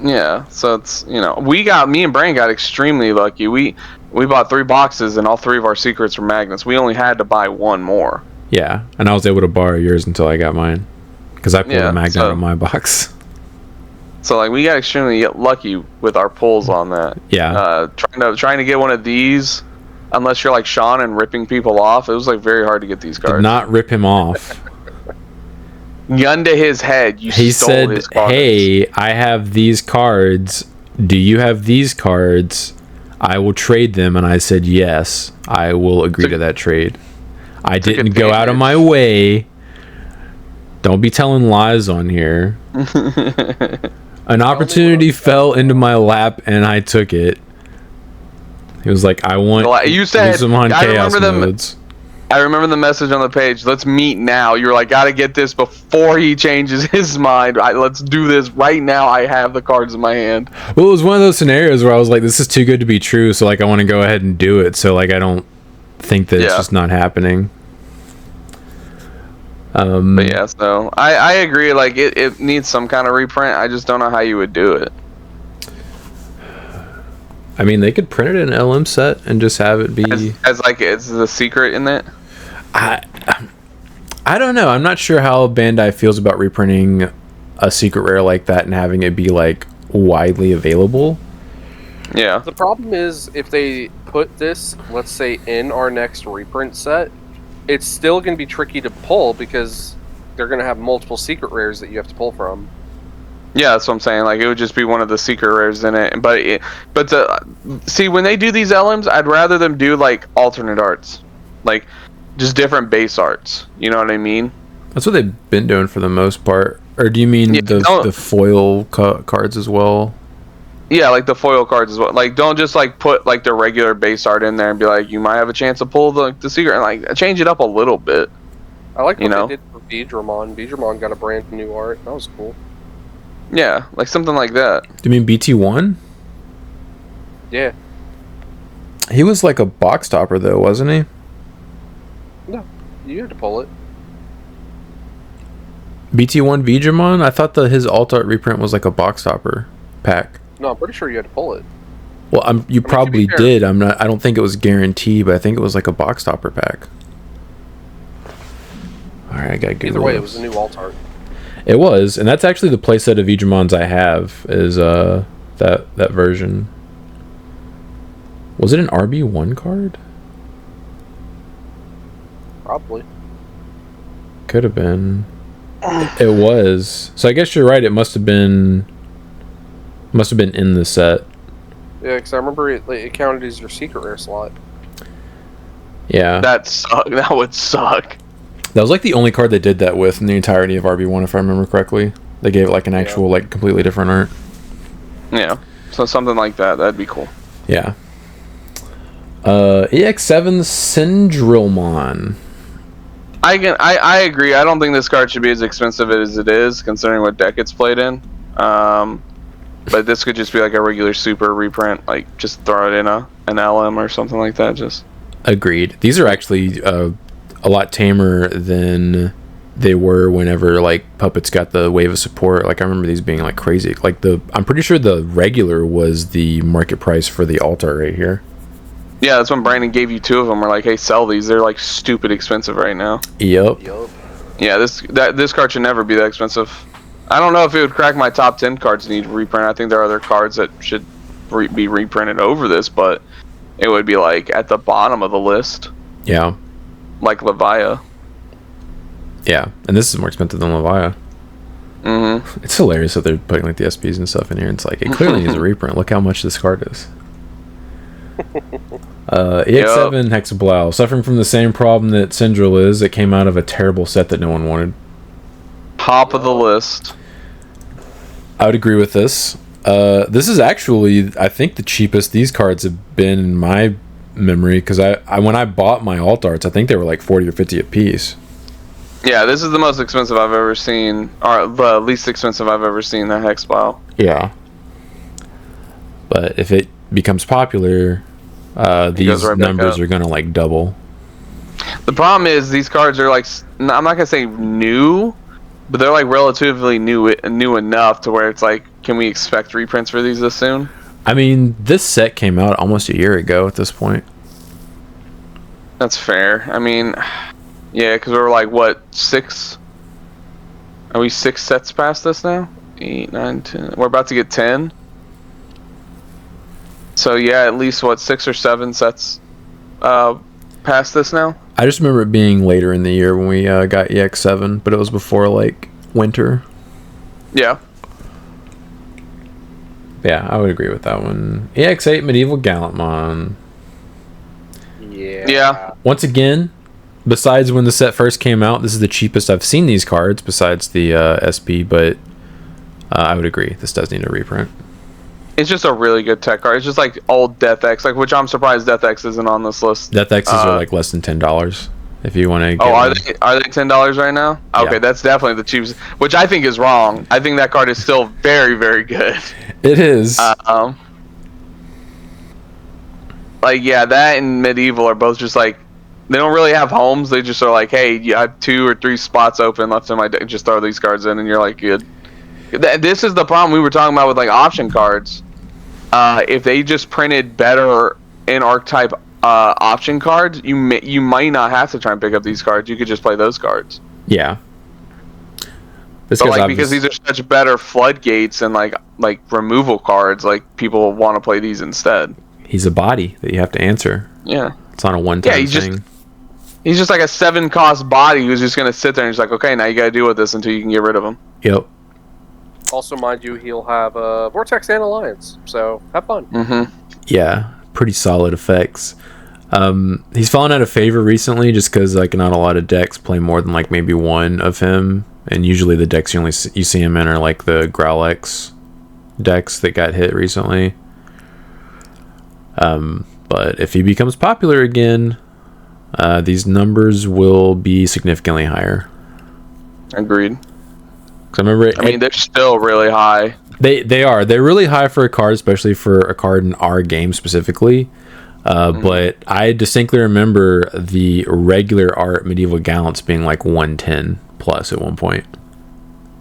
Yeah, so it's, me and Brian got extremely lucky. We bought 3 boxes, and all 3 of our secrets were magnets. We only had to buy 1 more.
Yeah, and I was able to borrow yours until I got mine, because I pulled a magnet out of my box.
So like, we got extremely lucky with our pulls on that.
Yeah.
Trying to get one of these, unless you're like Sean and ripping people off, it was like very hard to get these cards.
Did not rip him off.
Gun to his head,
he said, his cards. Hey, I have these cards. Do you have these cards? I will trade them. And I said, yes, I will agree to that trade. I didn't go out of my way. Don't be telling lies on here. An opportunity fell into my lap, and I took it. He was like, I want
you said,
Digimon Chaos modes.
I remember the message on the page. Let's meet now. You're like, gotta get this before he changes his mind. Let's do this right now. I have the cards in my hand.
Well, it was one of those scenarios where I was like, this is too good to be true. So like, I want to go ahead and do it. So like, I don't think that it's just not happening.
But yeah, so I agree. Like, it needs some kind of reprint. I just don't know how you would do it.
I mean, they could print it in an LM set and just have it be
as like it's the secret in it.
I don't know. I'm not sure how Bandai feels about reprinting a secret rare like that and having it be like widely available.
Yeah.
The problem is, if they put this, let's say, in our next reprint set, it's still going to be tricky to pull because they're going to have multiple secret rares that you have to pull from.
Yeah, that's what I'm saying. Like, it would just be one of the secret rares in it. But see, when they do these LMs, I'd rather them do like alternate arts, like just different base arts. You know what I mean?
That's what they've been doing for the most part. Or do you mean the foil cards as well?
Yeah, like the foil cards as well. Like, don't just like put like the regular base art in there and be like, you might have a chance to pull the secret, and like change it up a little bit.
I like what they did for Digimon. Digimon got a brand new art. That was cool.
Yeah, like something like that.
Do you mean BT1?
Yeah.
He was like a box topper though, wasn't he?
No, you had to pull it.
BT1 Digimon? I thought his alt art reprint was like a box topper pack.
No, I'm pretty sure you had to pull it.
Well, you probably did. I don't think it was guaranteed, but I think it was like a box topper pack. All right, I got Google.
Either way, it was a new alt art.
It was, and that's actually the playset of Digimons I have is that version. Was it an RB1 card?
Probably.
Could have been. It was. So I guess you're right. It must have been in the set.
Yeah, because I remember it counted as your secret rare slot.
Yeah.
That would suck.
That was like the only card they did that with in the entirety of RB1, if I remember correctly. They gave it like an actual, like, completely different art.
Yeah. So something like that. That'd be cool.
Yeah. EX7 Syndrilmon.
I agree. I don't think this card should be as expensive as it is, considering what deck it's played in. But this could just be like a regular super reprint. Like, just throw it in an LM or something like that. Just
agreed. These are actually a lot tamer than they were whenever like Puppets got the wave of support. Like, I remember these being like crazy. Like, I'm pretty sure the regular was the market price for the alt-art right here.
Yeah, that's when Brandon gave you 2 of them. We're like, hey, sell these. They're like stupid expensive right now.
Yep.
Yeah, this card should never be that expensive. I don't know if it would crack my top 10 cards need reprint. I think there are other cards that should be reprinted over this, but it would be like at the bottom of the list.
Yeah.
Like Levia.
Yeah, and this is more expensive than Levia.
Mm-hmm.
It's hilarious that they're putting like the SPs and stuff in here. It's like, it clearly needs a reprint. Look how much this card is. EX7 Hexablow, suffering from the same problem that Syndril is. It came out of a terrible set that no one wanted.
Top of the list.
I would agree with this. This is actually, I think, the cheapest these cards have been in my memory, because I when I bought my alt arts, I think they were like 40 or 50 a piece.
Yeah, this is the most expensive I've ever seen, or the least expensive I've ever seen, the Hexblow.
Yeah. But if it becomes popular, these numbers are going to like double.
The problem is these cards are like, I'm not going to say new, but they're like relatively new enough to where it's like, can we expect reprints for these this soon?
I mean, this set came out almost a year ago at this point.
That's fair. I mean, yeah, because we're like, what, 6? Are we 6 sets past this now? 8, 9, 10. We're about to get 10. So yeah, at least what, 6 or 7 sets past this now?
I just remember it being later in the year when we got EX7, but it was before like winter.
Yeah.
Yeah, I would agree with that one. EX8 Medieval Gallantmon.
Yeah.
Once again, besides when the set first came out, this is the cheapest I've seen these cards besides the SP, but I would agree. This does need a reprint.
It's just a really good tech card. It's just like old Death X, like, which I'm surprised Death X isn't on this list.
Death X's are like less than $10 if you want to get
are they $10 right now? Okay, that's definitely the cheapest, which I think is wrong. I think that card is still very, very good.
It is.
Like, yeah, that and Medieval are both just like, they don't really have homes. They just are like, hey, you have 2 or 3 spots open left in my deck. Just throw these cards in, and you're like, good. This is the problem we were talking about with like option cards. If they just printed better in archetype option cards, you might not have to try and pick up these cards. You could just play those cards.
Yeah.
But like, because these are such better floodgates and like removal cards, like people want to play these instead.
He's a body that you have to answer.
Yeah.
It's not a one-time thing.
He's just like a 7-cost body who's just gonna sit there and he's like, okay, now you gotta deal with this until you can get rid of him.
Yep.
Also, mind you, he'll have Vortex and Alliance, so have fun.
Mm-hmm.
Yeah, pretty solid effects. He's fallen out of favor recently just because like not a lot of decks play more than like maybe one of him, and usually the decks you see him in are like the Growlix decks that got hit recently. But if he becomes popular again, these numbers will be significantly higher.
Agreed.
I remember.
I mean, they're still really high.
They are. They're really high for a card, especially for a card in our game specifically. But I distinctly remember the regular art Medieval Gallants being like 110 plus at one point.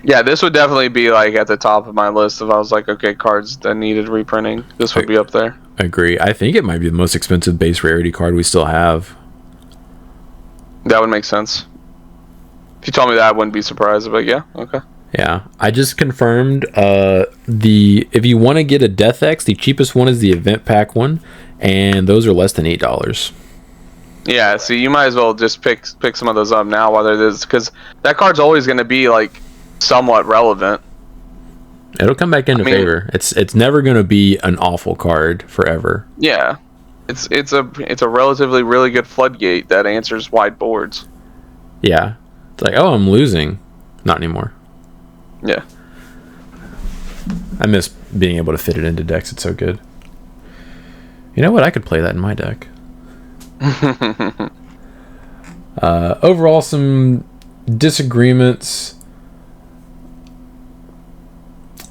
Yeah, this would definitely be like at the top of my list if I was like, okay, cards that needed reprinting. This would be up there.
I agree. I think it might be the most expensive base rarity card we still have.
That would make sense. If you told me that, I wouldn't be surprised. But yeah, okay.
Yeah, I just confirmed if you want to get a Death X, the cheapest one is the event pack one, and those are less than $8.
Yeah, so you might as well just pick some of those up now while there is, because that card's always going to be like somewhat relevant.
It'll come back into favor. It's never going to be an awful card forever.
Yeah, it's a relatively really good floodgate that answers wide boards.
Yeah. It's like, oh, I'm losing. Not anymore.
Yeah.
I miss being able to fit it into decks. It's so good. You know what? I could play that in my deck. Overall, some disagreements.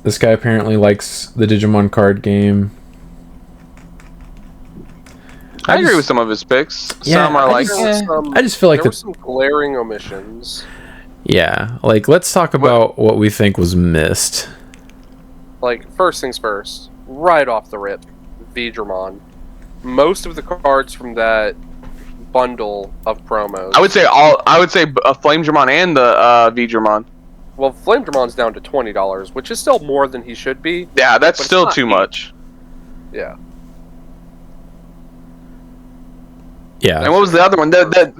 This guy apparently likes the Digimon card game.
I agree with some of his picks.
Yeah,
some are like,
I just feel like
there were some glaring omissions.
Yeah, like let's talk about what we think was missed.
Like, first things first, right off the rip, Digimon. Most of the cards from that bundle of promos.
I would say Flame Dramon and the Digimon.
Well, Flame Dramon's down to $20, which is still more than he should be.
Yeah, that's still too much.
Yeah.
Yeah.
And what was the other one?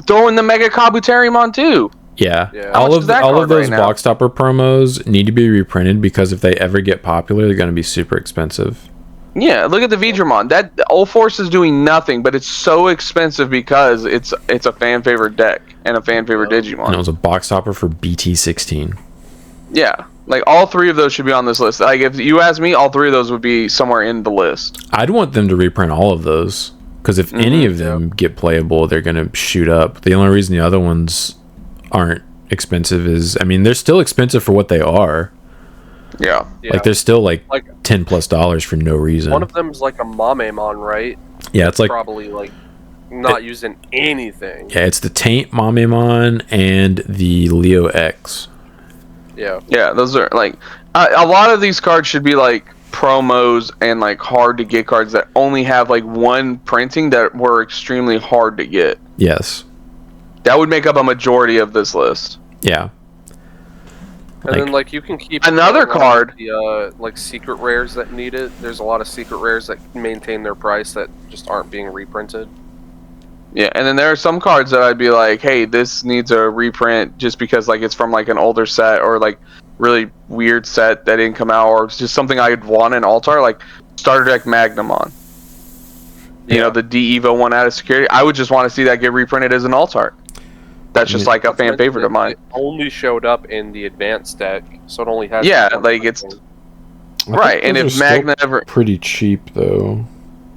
Throw in the Mega Kabuterimon too.
Yeah.
Yeah.
All of those box topper promos need to be reprinted because if they ever get popular, they're going to be super expensive.
Yeah, look at the Vidramon. That Old Force is doing nothing, but it's so expensive because it's a fan favorite deck and a fan favorite Digimon.
And it was a box topper for BT16.
Yeah, like all three of those should be on this list. Like if you ask me, all three of those would be somewhere in the list.
I'd want them to reprint all of those because if any of them get playable, they're going to shoot up. The only reason the other ones aren't expensive is, I mean, they're still expensive for what they are.
Yeah.
Like they're still like $10+ for no reason.
One of them's like a Mamemon, right?
Yeah, it's like
probably like not using anything.
Yeah, it's the Taint Mamemon and the Leo X.
Yeah.
Yeah, those are like a lot of these cards should be like promos and like hard to get cards that only have like one printing that were extremely hard to get.
Yes.
That would make up a majority of this list.
Yeah.
And then like you can keep
another card,
the like secret rares that need it. There's a lot of secret rares that maintain their price that just aren't being reprinted.
Yeah, and then there are some cards that I'd be like, hey, this needs a reprint just because like it's from like an older set or like really weird set that didn't come out, or it's just something I'd want in Altar, like Starter Deck Magnamon. You know, the D Evo one out of security. I would just want to see that get reprinted as an Altar. That's just like a fan favorite of mine.
It only showed up in the advanced deck, so it only has.
Yeah, like it's right. And if Magna ever
pretty cheap though.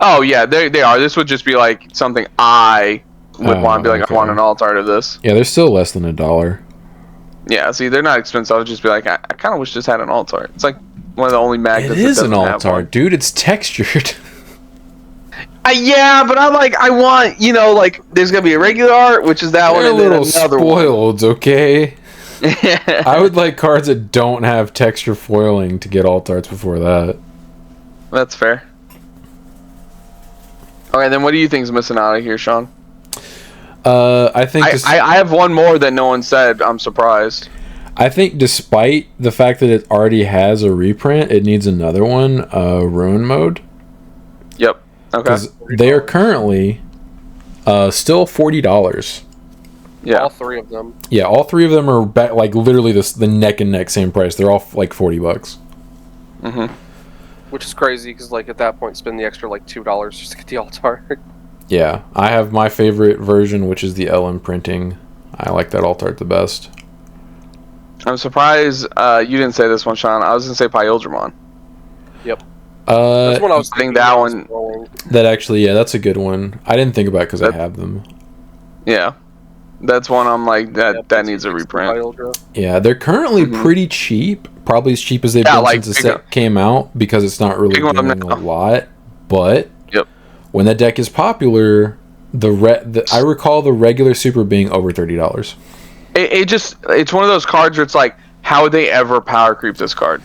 Oh yeah, they are. This would just be like something I would want to be like, I want an Altar to this.
Yeah, they're still less than $1.
Yeah, see, they're not expensive. I would just be like, I kind of wish this had an Altar. It's like one of the only magnets.
It is an Altar, dude. It's textured.
Yeah, but I'm like, I want, you know, like, there's gonna be a regular art, which is that one, and then another
spoiled, okay? I would like cards that don't have texture foiling to get alt arts before that.
That's fair. Okay, then what do you think is missing out of here, Sean?
I think
I have one more that no one said. I'm surprised.
I think despite the fact that it already has a reprint, it needs another one, Ruin Mode.
Yep. Okay.
Because they are currently still $40.
Yeah.
All three of them.
Yeah, all three of them are like literally the neck and neck same price. They're all like $40.
Mm-hmm.
Which is crazy because like at that point, spend the extra like $2 just to get the alt art.
Yeah, I have my favorite version, which is the LM printing. I like that alt art the best.
I'm surprised you didn't say this one, Sean. I was gonna say Pyldramon.
Yep. That's one I was thinking.
That one.
That actually, yeah, that's a good one. I didn't think about it because I have them.
Yeah, that's one I'm like that needs a reprint.
Yeah, they're currently pretty cheap. Probably as cheap as they've been since the set came out because it's not really doing a lot. But when that deck is popular, I recall the regular super being over $30.
It's one of those cards where it's like, how would they ever power creep this card?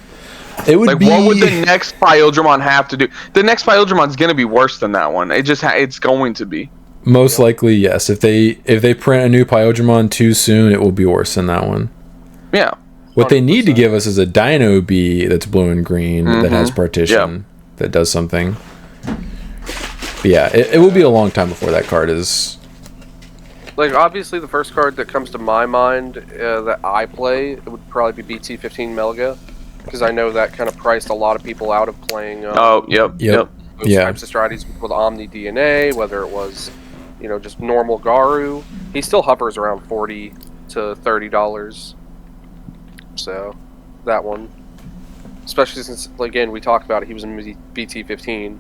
It would
like,
be...
what would the next Pyldramon have to do? The next Pyldramon is going to be worse than that one. It's going to be.
Most likely, yes. If they print a new Pyldramon too soon, it will be worse than that one.
Yeah.
What 100%. They need to give us is a Dino B that's blue and green that has partition that does something. But yeah, it will be a long time before that card is...
Like, obviously, the first card that comes to my mind that I play, it would probably be BT15 Melga. Because I know that kind of priced a lot of people out of playing
yep.
those types of strategies with Omni DNA, whether it was, just normal Garu. He still hovers around $40 to to $30. So, that one. Especially since, again, we talked about it, he was in BT15.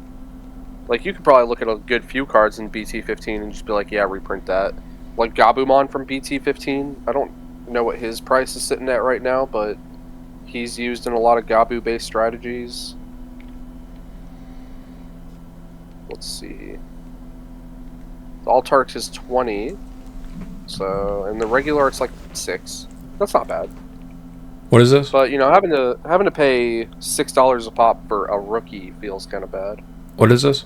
Like, you could probably look at a good few cards in BT15 and just be like, yeah, reprint that. Like Gabumon from BT15, I don't know what his price is sitting at right now, but he's used in a lot of Gabu-based strategies. Let's see. The Altarx is 20, so, and the regular art's like 6. That's not bad.
What is this?
But, you know, having to pay $6 a pop for a rookie feels kind of bad.
What is this?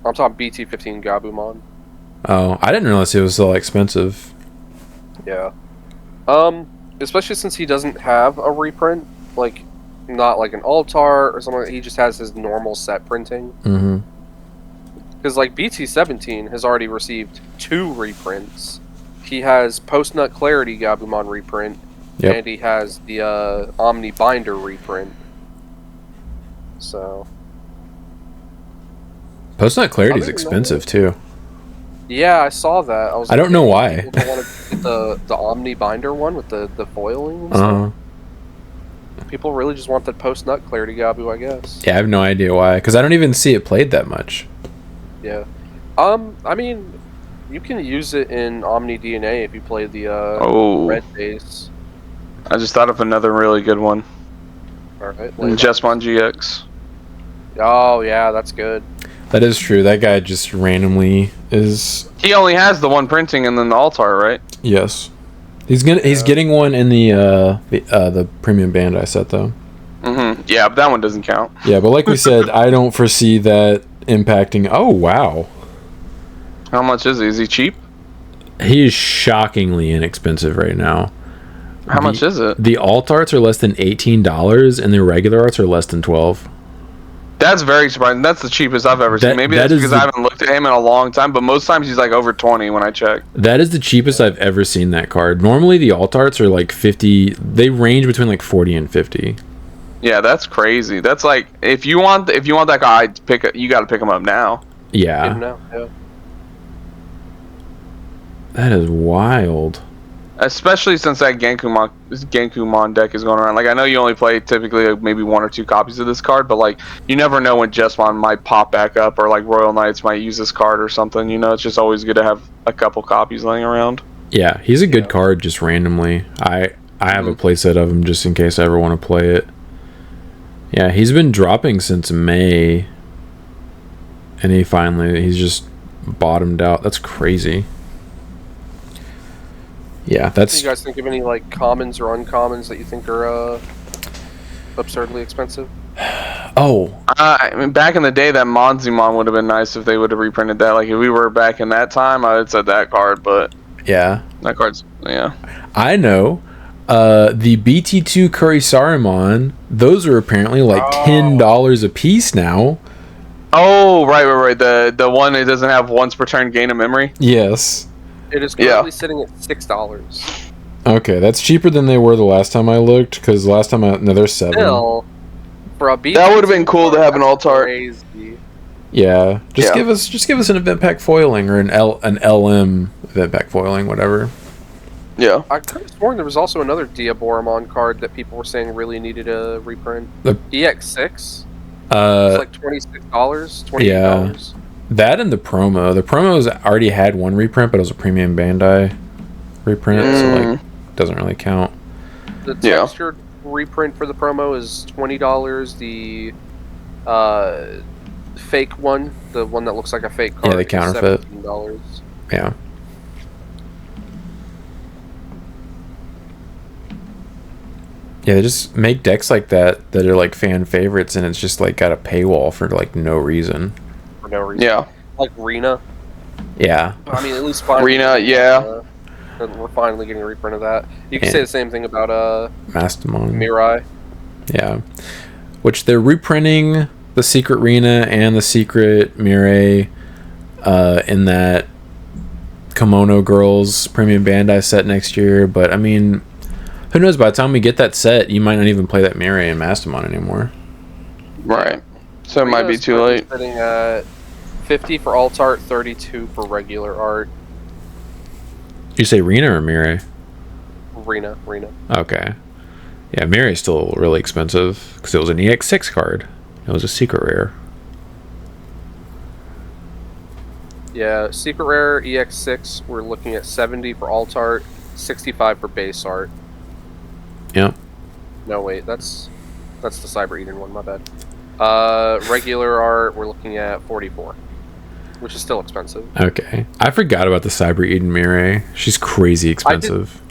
I'm talking BT15 Gabumon.
Oh, I didn't realize it was so expensive.
Yeah. Especially since he doesn't have a reprint, like, not like an Altar or something. He just has his normal set printing.
Mm-hmm.
Because, like, BT17 has already received 2 reprints. He has Post-Nut Clarity Gabumon reprint,
yep.
and he has the Omni Binder reprint. So...
Post-Nut Clarity is expensive, too.
Yeah, I saw that.
I don't know why.
People want to get the Omni Binder one with the foiling and
stuff.
People really just want that Post-Nut Clarity Gabu, I guess.
Yeah, I have no idea why. Because I don't even see it played that much.
Yeah. I mean, you can use it in Omni DNA if you play the red base.
I just thought of another really good one.
Alright.
Jesmon GX.
Oh, yeah, that's good.
That is true. That guy just randomly is...
He only has the one printing and then the Altar, right?
Yes. He's getting one in the premium Bandai set, though.
Mm-hmm. Yeah, but that one doesn't count.
Yeah, but like we said, I don't foresee that impacting... Oh, wow.
How much is he? Is he cheap?
He is shockingly inexpensive right now.
How much is it?
The alt arts are less than $18, and the regular arts are less than $12.
That's very surprising. That's the cheapest I've ever seen. Maybe that's because I haven't looked at him in a long time, but most times he's like over 20 when I check.
That is the cheapest I've ever seen that card. Normally the alt arts are like 50. They range between like 40 and 50.
Yeah, that's crazy. That's like if you want that guy, you got to pick him up now.
Yeah.
Yeah.
That is wild.
Especially since that Genkumon deck is going around. Like, I know you only play typically like maybe 1 or 2 copies of this card, but like you never know when Jesmon might pop back up, or like Royal Knights might use this card or something. You know, it's just always good to have a couple copies laying around.
Yeah, he's a good card just randomly. I have a playset of him just in case I ever want to play it. Yeah, he's been dropping since May, and he's just bottomed out. That's crazy. Yeah, that's...
Do you guys think of any like commons or uncommons that you think are absurdly expensive?
I mean, back in the day, that Monzimon would have been nice if they would have reprinted that. Like, if we were back in that time, I would have said that card, but...
Yeah.
That card's... Yeah.
I know. The BT2 Kurisarimon, those are apparently like $10 a piece now.
Oh, right. The one that doesn't have once per turn gain of memory?
Yes.
It is currently sitting at $6.
Okay, that's cheaper than they were the last time I looked, because last time they're $7.
Still, for a BT2
that would have been cool to have an Altar.
Yeah, just give us an event pack foiling or an LM event pack foiling, whatever.
Yeah.
I could have sworn there was also another Diaboromon card that people were saying really needed a reprint. The EX6. It's like $26, $28.
Yeah. That and the promo. The promo's already had one reprint, but it was a premium Bandai reprint, so like doesn't really count.
The textured reprint for the promo is $20. The fake one, the one that looks like a fake card,
the counterfeit,
$17.
Yeah. Yeah, they just make decks like that are like fan favorites, and it's just like got a paywall for like no reason.
For no reason.
Yeah.
Like Rena.
Yeah.
I mean, at least finally.
Rena, yeah.
We're finally getting a reprint of that. You can say the same thing about
Mastamon.
Mirai.
Yeah. Which they're reprinting the Secret Rena and the Secret Mirai in that Kimono Girls premium Bandai set next year, but I mean, who knows, by the time we get that set, you might not even play that Mirai and Mastamon anymore.
Right. So it might be too late.
Sitting at 50 for alt art, 32 for regular art.
Did you say Rena or Mirai?
Rena.
Okay. Yeah, Mirai's still really expensive because it was an EX6 card. It was a secret rare.
Yeah, secret rare EX6. We're looking at 70 for alt art, 65 for base art.
Yep.
No, wait, that's the Cyber Eden one. My bad. Regular art, we're looking at 44, which is still expensive.
Okay. I forgot about the Cyber Eden Mirai. She's crazy expensive.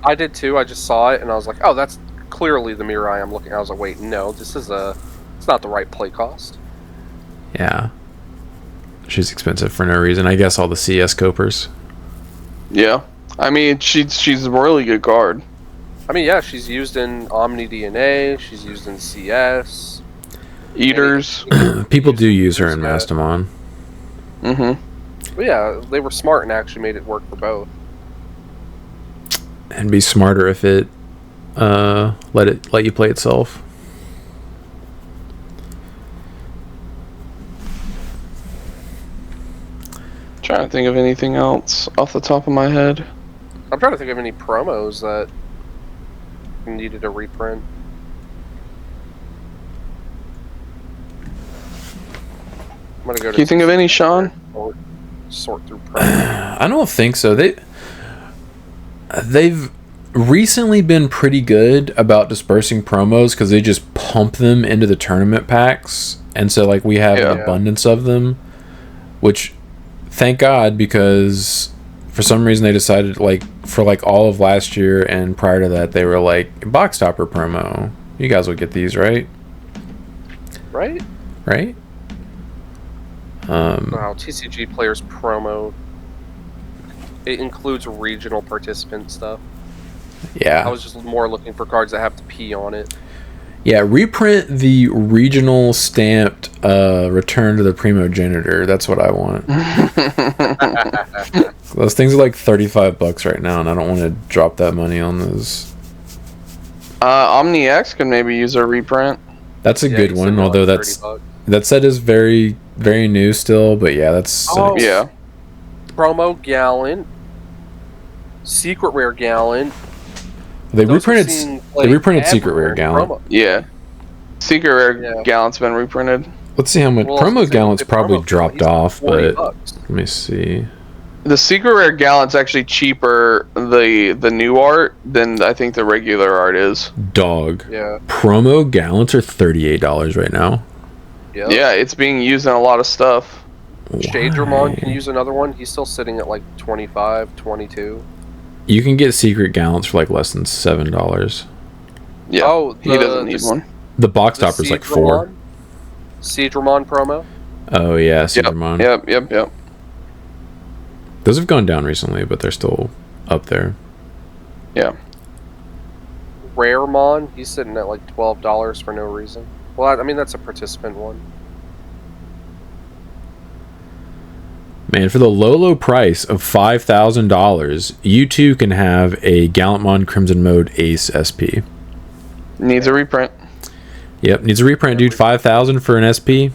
I did too. I just saw it and I was like, oh, that's clearly the Mirai I'm looking at. I was like, wait, no, it's not the right play cost.
Yeah. She's expensive for no reason. I guess all the CS copers.
Yeah. I mean, she's a really good card.
I mean, yeah, she's used in Omni DNA. She's used in CS.
Eaters.
People do use her in Mastamon.
Mm-hmm.
But yeah, they were smart and actually made it work for both.
And be smarter if it let you play itself.
Trying to think of anything else off the top of my head.
I'm trying to think of any promos that needed a reprint. I'm gonna go to.
Can you think of any, Sean?
Sort through promos.
I don't think so. They've recently been pretty good about dispersing promos because they just pump them into the tournament packs, and so like we have an abundance of them, which thank God, because for some reason they decided for all of last year and prior to that they were like, box topper promo, you guys will get these, right?
Right. Wow, TCG players promo. It includes regional participant stuff.
Yeah.
I was just more looking for cards that have to pee on it.
Yeah, reprint the regional stamped Return to the Primogenitor. That's what I want. Those things are like $35 right now, and I don't want to drop that money on those.
Omni X can maybe use a reprint.
That's a good one, although that set is very, very new still, but yeah, that's...
yeah.
Promo Gallant. Secret Rare Gallant.
They reprinted Secret Rare Gallant.
Yeah. Secret Rare Gallant's been reprinted.
Let's see how much... Promo Gallant's probably dropped off, but... Let me see.
The Secret Rare Gallant's actually cheaper, the new art, than I think the regular art is.
Dog.
Yeah.
Promo Gallants are $38 right now.
Yep.
Yeah, it's being used in a lot of stuff.
Shadramon can use another one. He's still sitting at like 25, 22.
You can get Secret Gallants for like less than $7.
Yeah. Oh, he doesn't need one.
The box topper's like $4.
Seedramon promo.
Oh yeah, Seedramon.
Yep.
Those have gone down recently, but they're still up there.
Yeah.
Raremon, he's sitting at like $12 for no reason. Well, I mean that's a participant one.
Man, for the low price of $5,000, you too can have a Gallantmon Crimson Mode Ace SP.
Needs a reprint.
Yep, needs a reprint, dude. $5,000 for an SP.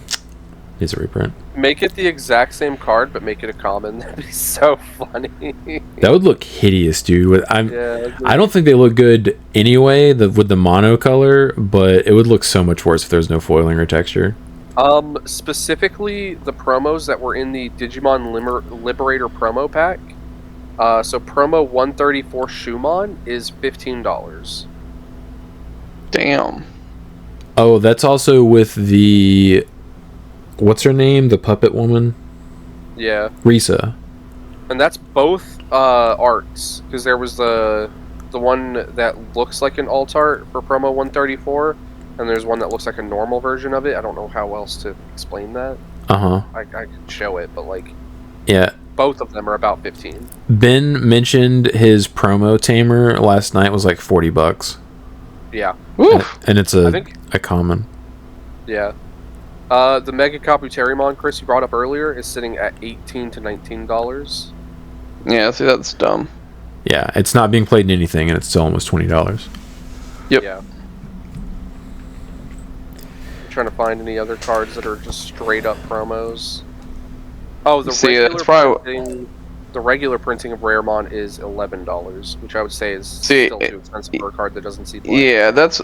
Needs a reprint.
Make it the exact same card, but make it a common. That'd be so funny.
That would look hideous, dude. I don't think they look good anyway with the mono color, but it would look so much worse if there was no foiling or texture.
Specifically the promos that were in the Digimon Liberator promo pack. So promo 134 Shumon is $15.
Damn.
Oh, that's also with the... What's her name? The puppet woman?
Yeah.
Risa.
And that's both arts. Because there was the one that looks like an alt art for promo 134. And there's one that looks like a normal version of it. I don't know how else to explain that.
Uh-huh.
I could show it, but like...
Yeah.
Both of them are about 15. Ben
mentioned his promo tamer last night was like $40.
Yeah.
And it's a common.
Yeah. The Mega Kabuterimon, Chris, you brought up earlier, is sitting at $18 to $19.
Yeah, see, that's dumb.
Yeah, it's not being played in anything, and it's still almost $20.
Yep.
Yeah. I'm trying to find any other cards that are just straight up promos. Oh, the
regular
the regular printing of Raremon is $11, which I would say is still too expensive for a card that doesn't see play.
Yeah, that's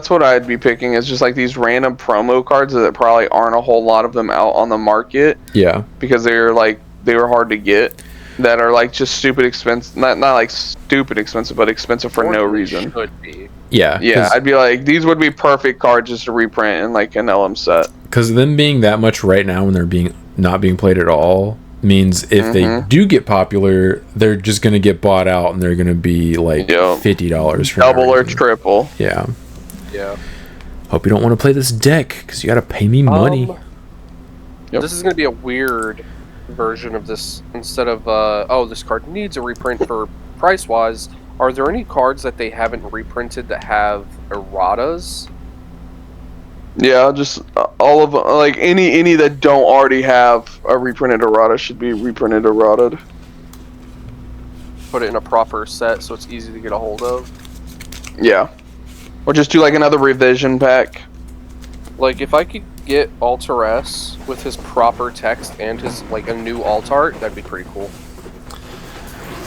what I'd be picking. It's just like these random promo cards that probably aren't a whole lot of them out on the market.
Yeah, because
they were hard to get. That are like just stupid expensive, not like stupid expensive, but expensive for no reason.
Should be.
Yeah,
I'd be like, these would be perfect cards just to reprint in like an LM set.
Because them being that much right now when they're not being played at all means if they do get popular, they're just gonna get bought out and they're gonna be like $50 for
double or triple.
Yeah.
Hope
you don't want to play this deck because you gotta pay me money.
This is gonna be a weird version of this. Instead of this card needs a reprint for price wise, are there any cards that they haven't reprinted that have erratas?
Yeah, just all of like any that don't already have a reprinted errata should be reprinted errata.
Put it in a proper set so it's easy to get a hold of.
Yeah, or just do like another revision pack.
Like if I could get Alter S with his proper text and his like a new alt art, that'd be pretty cool.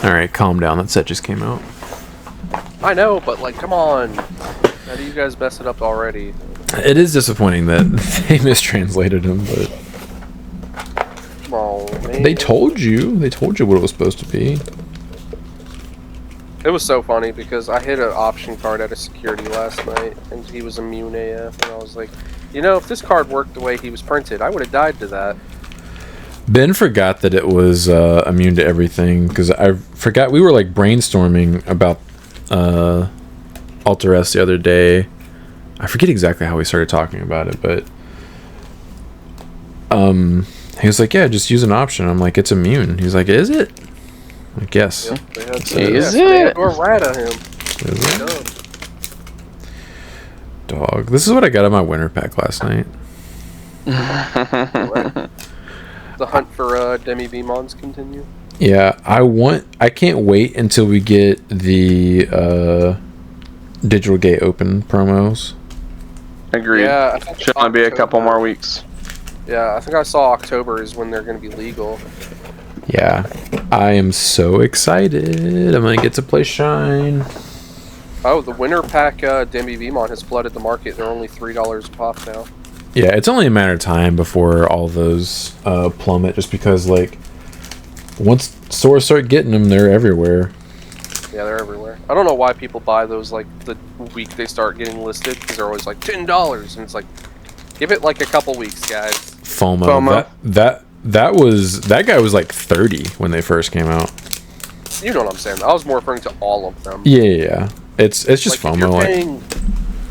Alright, calm down. That set just came out.
I know, but like, come on. How do you guys mess it up already?
It is disappointing that they mistranslated him, but
oh, man.
They told you what it was supposed to be.
It was so funny because I hit an option card at a security last night and he was immune AF and I was like, you know, if this card worked the way he was printed, I would have died to that.
Ben forgot that it was immune to everything because I forgot we were like brainstorming about Alter S the other day. I forget exactly how we started talking about it, but he was like, yeah, just use an option. I'm like, it's immune. He's like, is it? I'm like, yes.
Yep,
is it?
Or rat at him.
Is it? Dog. This is what I got on my winter pack last night.
The hunt for Demi Beamons continue.
Yeah, I can't wait until we get the Digital Gate Open promos.
Agreed.
Yeah,
should only be a couple more weeks.
Yeah, I think I saw October is when they're going to be legal.
Yeah, I am so excited. I'm gonna get to play Shine.
Oh, the winter pack Demi Beamon has flooded the market. They're only $3 a pop now.
Yeah, it's only a matter of time before all those plummet, just because like once stores start getting them, they're everywhere.
Yeah, they're everywhere. I don't know why people buy those like the week they start getting listed because they're always like $10, and it's like, give it like a couple weeks, guys.
FOMO. That guy was like 30 when they first came out.
You know what I'm saying? I was more referring to all of them.
Yeah. It's just
like,
FOMO.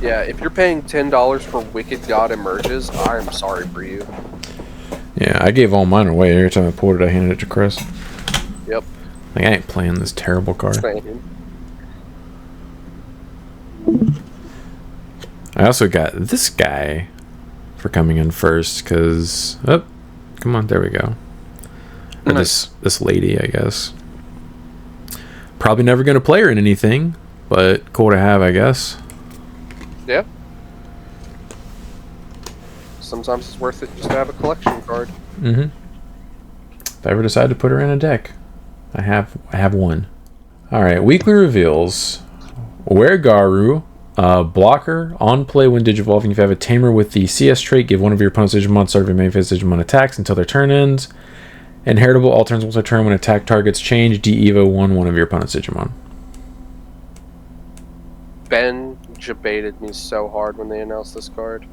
If you're paying $10 for Wicked God Emerges, I'm sorry for you.
Yeah, I gave all mine away. Every time I pulled it, I handed it to Chris.
Yep.
Like, I ain't playing this terrible card. I also got this guy for coming in first, because... Oh, come on, there we go. Or this lady, I guess. Probably never going to play her in anything, but cool to have, I guess.
Yeah. Sometimes it's worth it just to have a collection card.
Mm-hmm. If I ever decide to put her in a deck, I have one. Alright, weekly reveals. Weregaru, blocker, on play when digivolving. If you have a tamer with the CS trait, give one of your opponent's Digimon start of your main phase Digimon attacks until their turn ends. Inheritable, all turns once a turn when attack targets change, de-evo one of your opponent's Digimon.
Ben debated me so hard when they announced this card.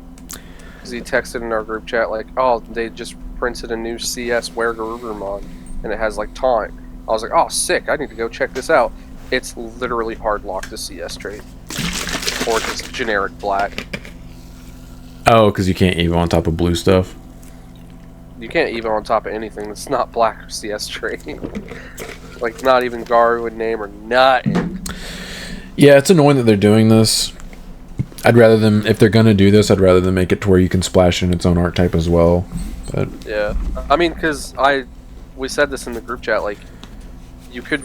Because he texted in our group chat like, oh, they just printed a new CS Weregarurumon, and it has like taunt. I was like, oh, sick, I need to go check this out. It's literally hard locked to CS trait. Or just generic black.
Oh, because you can't evo on top of blue stuff?
You can't evo on top of anything that's not black or CS trait. Like, not even Garu would name or nothing.
Yeah, it's annoying that they're doing this. I'd rather them, if they're gonna do this, I'd rather them make it to where you can splash in its own archetype as well. But
yeah, I mean, because we said this in the group chat, like, you could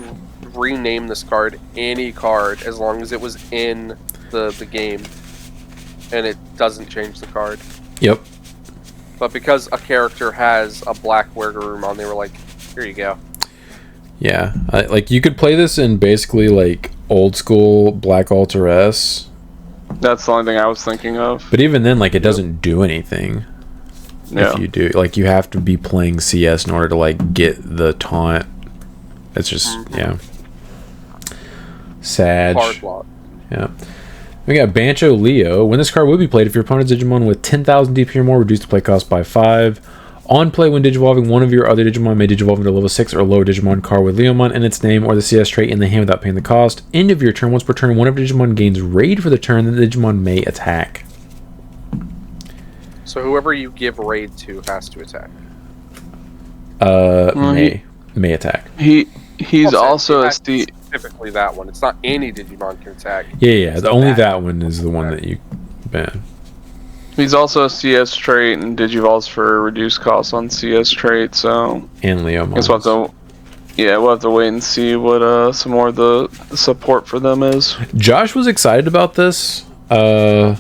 rename this card any card as long as it was in the game, and it doesn't change the card.
Yep.
But because a character has a black Weregarurumon, they were like, here you go.
Yeah, like you could play this in basically like old school Black Alter S.
That's the only thing I was thinking of.
But even then, like, it doesn't do anything.
Yeah.
If you do, like, you have to be playing CS in order to like get the taunt. It's just yeah. Sad.
Hard block.
Yeah. We got Bancho Leo. When this card will be played, if your opponent's Digimon with 10,000 DP or more, reduce the play cost by 5. On play, when Digivolving, one of your other Digimon may Digivolve into level 6 or lower Digimon card with Leomon in its name or the CS trait in the hand without paying the cost. End of your turn. Once per turn, one of your Digimon gains raid for the turn, then the Digimon may attack.
So whoever you give raid to has to attack.
May attack.
He's also a
specifically that one. It's not any Digimon can attack.
Yeah. Only that one is the one that you ban.
He's also a CS trait and Digivolves for reduced costs on CS trait, so...
And Leomon.
Guess we'll have to wait and see what some more of the support for them is.
Josh was excited about this. I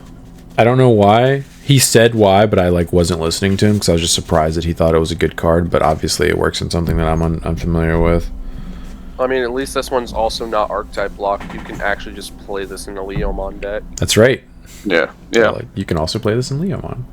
don't know why. He said why, but I like wasn't listening to him because I was just surprised that he thought it was a good card, but obviously it works in something that I'm unfamiliar with.
I mean, at least this one's also not archetype blocked. You can actually just play this in a Leomon deck.
That's right.
Yeah.
Like, you can also play this in Leomon.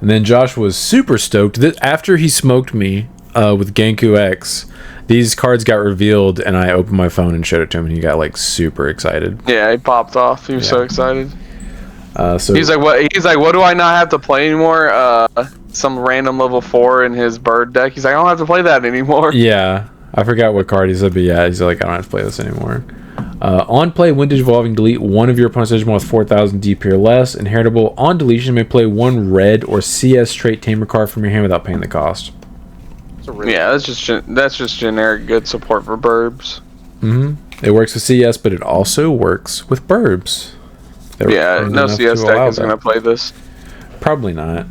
And then Josh was super stoked that after he smoked me with Genku X, these cards got revealed, and I opened my phone and showed it to him, and he got like super excited.
Yeah, he popped off. He was so excited.
So
he's like, "What? He's like, what do I not have to play anymore? Some random level 4 in his bird deck." He's like, "I don't have to play that anymore."
Yeah, I forgot what card he said, but yeah, he's like, "I don't have to play this anymore." On play, when Digivolving, delete one of your opponent's Digimon with 4,000 DP or less. Inheritable. On deletion, you may play one red or CS trait tamer card from your hand without paying the cost.
Yeah, that's just generic good support for burbs.
It works with CS, but it also works with burbs.
No CS deck is going to play this.
Probably not.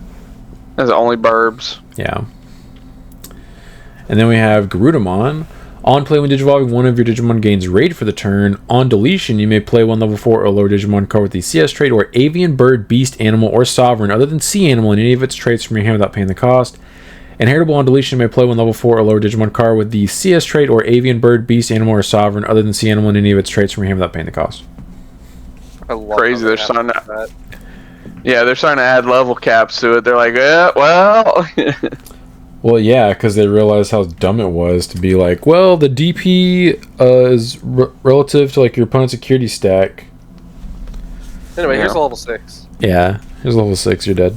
It's only burbs.
Yeah. And then we have Garudamon. On play, when Digivolving, one of your Digimon gains raid for the turn. On deletion, you may play one level 4 or lower Digimon card with the CS trait or Avian, Bird, Beast, Animal, or Sovereign other than Sea Animal in any of its traits from your hand without paying the cost. Inheritable. On deletion, you may play one level 4 or lower Digimon card with the CS trait or Avian, Bird, Beast, Animal, or Sovereign other than Sea Animal in any of its traits from your hand without paying the cost.
I love
Crazy, they're starting to... Yeah, they're starting to add level caps to it. They're like, yeah, well...
Well, yeah, because they realized how dumb it was to be like, well, the DP is relative to like your opponent's security stack.
Anyway, here's a level 6.
Yeah, here's level 6. You're dead.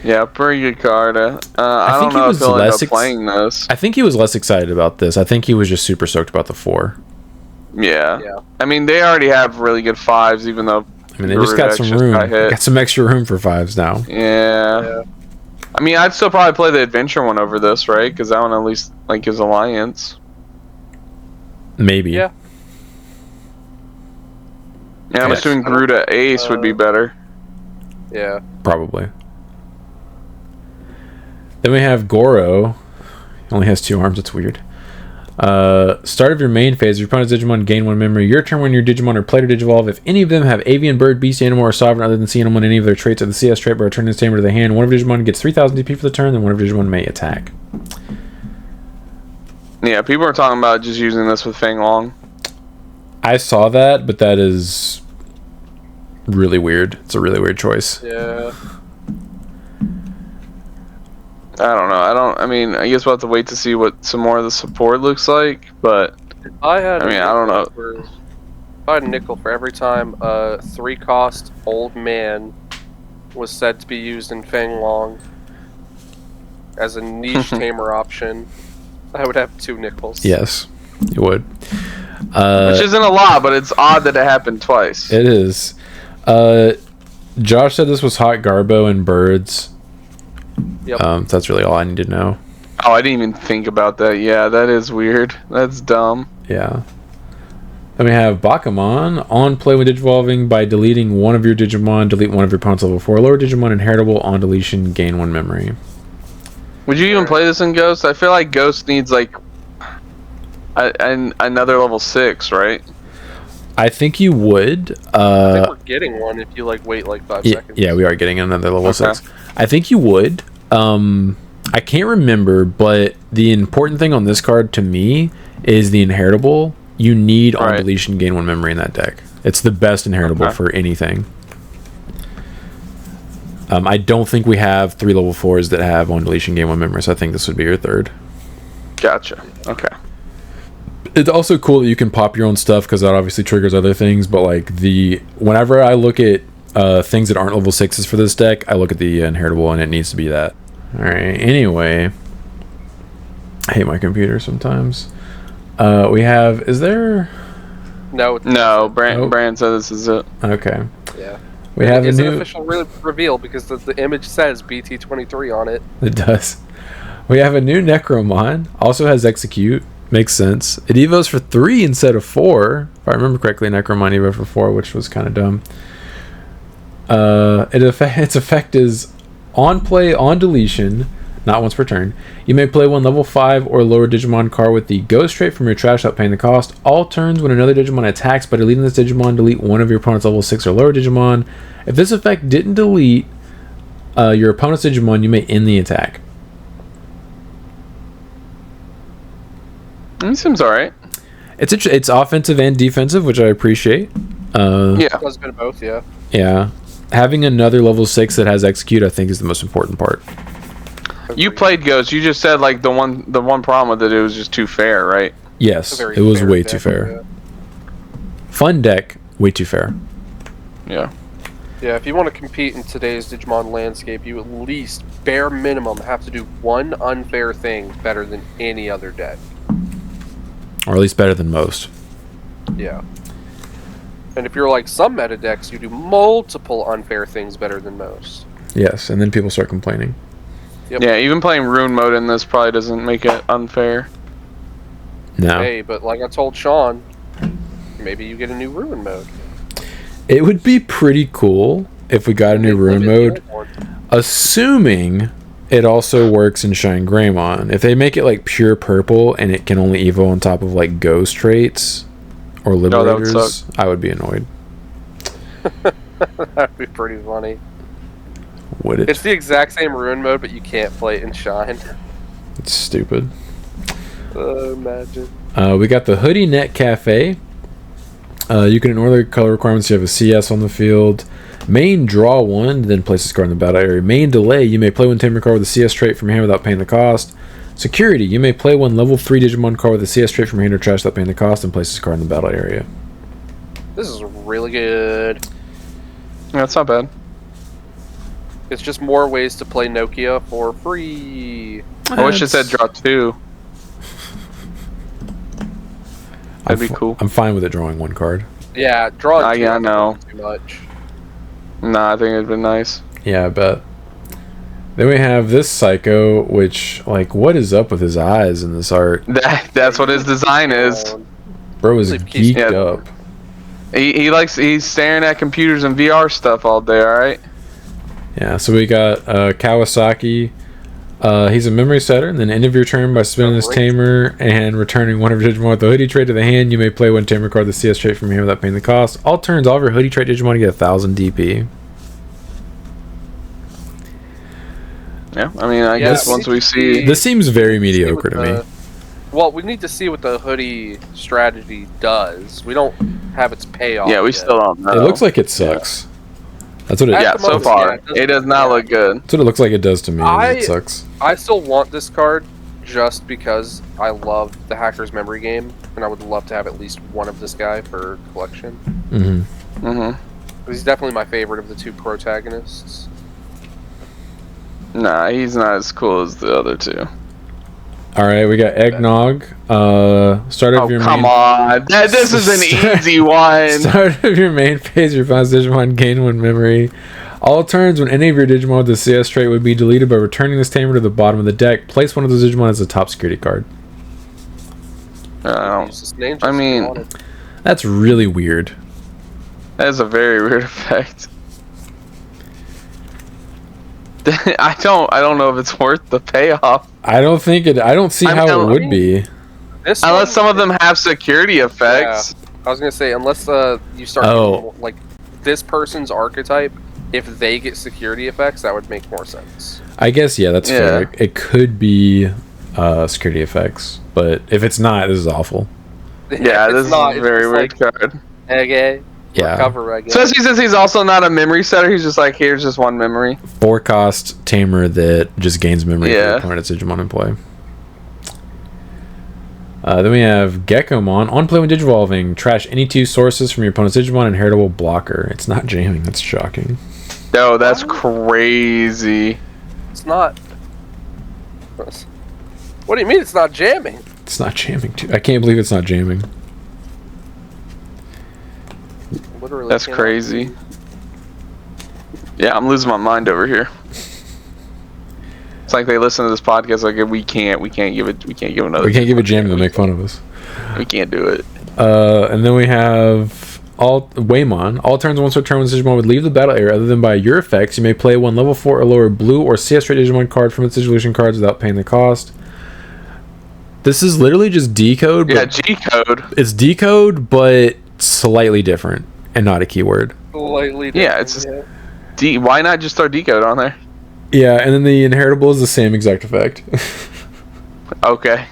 Yeah, pretty good card. I don't know if he'll end up playing this.
I think he was less excited about this. I think he was just super stoked about the 4.
Yeah. I mean, they already have really good 5s, even though...
I mean, they just got some room. Got some extra room for 5s now.
Yeah. I mean, I'd still probably play the adventure one over this, right? Because that one at least like gives alliance.
Maybe.
Yeah.
Yeah, I'm assuming Garuda Ace would be better.
Yeah.
Probably. Then we have Goro. He only has 2 arms. It's weird. Start of your main phase. Your opponent's Digimon gain 1 memory. Your turn when your Digimon are played or Digivolve. If any of them have Avian, Bird, Beast, Animal, or Sovereign other than Sea Animal in any of their traits of the CS trait by returning its tamer to the hand, one of Digimon gets 3,000 DP for the turn, then one of Digimon may attack.
Yeah, people are talking about just using this with Feng Long.
I
saw that, but that is really weird. It's a really weird choice.
Yeah.
I don't know. I mean, I guess we'll have to wait to see what some more of the support looks like, but... I don't know.
If I had a nickel for every time a 3-cost old man was said to be used in Feng Long as a niche tamer option, I would have 2 nickels.
Yes, you would.
Which isn't a lot, but it's odd that it happened twice.
It is. Josh said this was Hot Garbo and Birds.
Yep.
That's really all I need to know.
Oh, I didn't even think about that. Yeah, that is weird. That's dumb.
Yeah. Then we have Bakumon. On play when Digivolving, by deleting one of your Digimon, delete one of your opponent's level 4 lower Digimon. Inheritable. On deletion, gain 1 memory.
Would you even play this in Ghost? I feel like Ghost needs like another level 6, right?
I think you would.
I think we're getting one if you like wait like 5 seconds.
Yeah, we are getting another level 6. I think you would. I can't remember, but the important thing on this card to me is the inheritable. You need on deletion gain 1 memory in that deck. It's the best inheritable for anything. I don't think we have 3 level 4s that have on deletion gain 1 memory, so I think this would be your third.
Gotcha. Okay.
It's also cool that you can pop your own stuff because that obviously triggers other things. But like whenever I look at things that aren't level 6s for this deck, I look at the inheritable and it needs to be that. All right. Anyway, I hate my computer sometimes. We have. Is there?
No.
Brand said this is it.
Okay.
Yeah.
We have
an
a new
official reveal because the image says BT23 on it.
It does. We have a new Necromon. Also has Execute. Makes sense. It evos for 3 instead of 4. If I remember correctly, Necromon evo for 4, which was kind of dumb. Its effect is on play, on deletion, not once per turn. You may play 1 level 5 or lower Digimon card with the Ghost trait from your trash without paying the cost. All turns when another Digimon attacks by deleting this Digimon, delete one of your opponent's level 6 or lower Digimon. If this effect didn't delete your opponent's Digimon, you may end the attack.
It seems alright.
It's offensive and defensive, which I appreciate.
Yeah. It does a bit of both, yeah.
Yeah. Having another level 6 that has Execute, I think, is the most important part.
You played Ghost. You just said like the one problem with it was just too fair, right?
Yes, it was way too fair. Yeah. Fun deck, way too fair.
Yeah.
Yeah, if you want to compete in today's Digimon landscape, you at least, bare minimum, have to do one unfair thing better than any other deck.
Or at least better than most.
Yeah. And if you're like some meta decks, you do multiple unfair things better than most.
Yes, and then people start complaining.
Yep.
Yeah, even playing rune mode in this probably doesn't make it unfair.
No.
Hey, but like I told Sean, maybe you get a new rune mode.
It would be pretty cool if we got a new rune mode, assuming it also works in Shine Greymon. If they make it like pure purple and it can only evo on top of like ghost traits or liberators, I would be annoyed.
That'd be pretty funny.
Would it?
It's the exact same rune mode, but you can't play it in Shine.
It's stupid.
Imagine.
We got the Hoodie Net Cafe. You can ignore the color requirements. You have a CS on the field. Main, draw 1, then place this card in the battle area. Main, delay. You may play 1 Tamer card with a CS trait from your hand without paying the cost. Security. You may play 1 level 3 Digimon card with a CS trait from your hand or trash without paying the cost and place this card in the battle area.
This is really good.
Yeah, it's not bad.
It's just more ways to play Nokia for free.
I wish it said draw 2. That'd be cool.
I'm fine with it drawing 1 card.
Yeah, draw 2.
Yeah, no.
Too much.
Nah, I think it'd been nice.
Yeah, I bet. Then we have this Psycho, which, like, what is up with his eyes in this art?
That's what his design is.
Bro is geeked up.
He's staring at computers and VR stuff all day, alright?
Yeah, so we got Kawasaki. He's a memory setter, and then end of your turn by spinning this Tamer and returning one of your Digimon with the Hoodie trait to the hand. You may play 1 Tamer card with the CS trait from here without paying the cost. All turns, all of your Hoodie trait Digimon get 1,000 DP.
Yeah, I mean, I guess once we see...
This seems very mediocre to me.
Well, we need to see what the Hoodie strategy does. We don't have its payoff
Yeah, we
yet.
still don't know.
It looks like it sucks. That's what it
Yeah, so far. It does not look good.
That's what it looks like it does to me. It sucks.
I still want this card just because I love the Hacker's Memory game, and I would love to have at least one of this guy for collection.
Mm-hmm.
Mm-hmm.
He's definitely my favorite of the 2 protagonists.
Nah, he's not as cool as the other 2.
Alright, we got Eggnog. Start of your
come
main...
on. This is an easy one.
Start of your main phase, your opponent's Digimon gain 1 memory. All turns, when any of your Digimon with the CS trait would be deleted by returning this Tamer to the bottom of the deck, place one of those Digimon as a top security card.
I mean...
That's really weird.
That is a very weird effect. I don't know if it's worth the payoff.
I don't see how it would be.
Unless some of them have security effects.
Yeah. I was gonna say, unless you start doing, like, this person's archetype if they get security effects, that would make more sense.
I guess, yeah, that's fair. It could be security effects, but if it's not, this is awful.
Yeah, this is a very weird card.
Okay.
Yeah.
Cover, I guess.
Especially since he's also not a memory setter. He's just like, here's just one memory.
4-cost tamer that just gains memory for your opponent's Digimon in play. Then we have Gekomon. On play when Digivolving, trash any 2 sources from your opponent's Digimon, inheritable blocker. It's not jamming. That's shocking.
No, that's crazy.
It's not. What do you mean it's not jamming?
It's not jamming, too. I can't believe it's not jamming.
Literally,
that's crazy. Yeah, I'm losing my mind over here. It's like they listen to this podcast like we can't give a jam
to make fun of us.
We can't do it.
And then we have Waymon. All turns once per turn when this Digimon would leave the battle area other than by your effects, you may play one level 4 or lower blue or CS trait Digimon card from its Digivolution cards without paying the cost. This is literally just decode.
Yeah, G-code.
It's decode, but slightly different and not a keyword.
Slightly different.
Yeah, it's just why not just throw decode on there?
Yeah, and then the inheritable is the same exact effect.
Okay,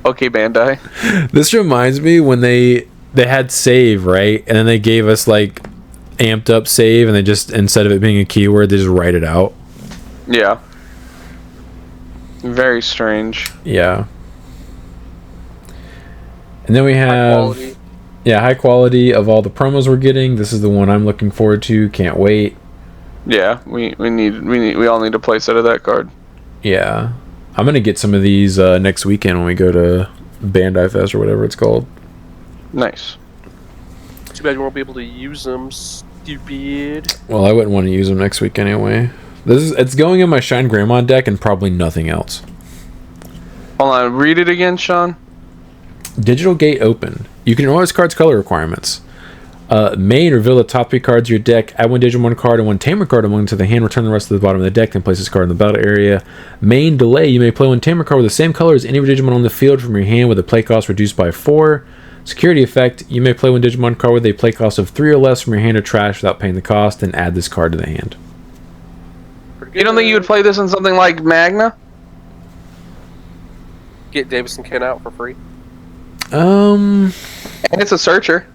Bandai.
This reminds me when they had save, right? And then they gave us like amped up save, and they just, instead of it being a keyword, they just write it out.
Yeah. Very strange.
Yeah. And then we have high quality of all the promos we're getting. This is the one I'm looking forward to. Can't wait.
Yeah, we all need a playset of that card.
Yeah. I'm gonna get some of these next weekend when we go to Bandai Fest or whatever it's called.
Nice.
Too bad you won't be able to use them, stupid.
Well, I wouldn't want to use them next week anyway. It's going in my Shine Greymon deck and probably nothing else.
Hold on, read it again, Sean.
Digital Gate open. You can ignore this card's color requirements. Main, reveal the top 3 cards of your deck. Add one Digimon card and one Tamer card among to the hand. Return the rest to the bottom of the deck. Then place this card in the battle area. Main delay. You may play one Tamer card with the same color as any of your Digimon on the field from your hand with a play cost reduced by 4. Security effect. You may play one Digimon card with a play cost of 3 or less from your hand or trash without paying the cost. Then add this card to the hand.
You don't think you would play this in something like Magna?
Get Davis and Ken out for free.
And it's a searcher.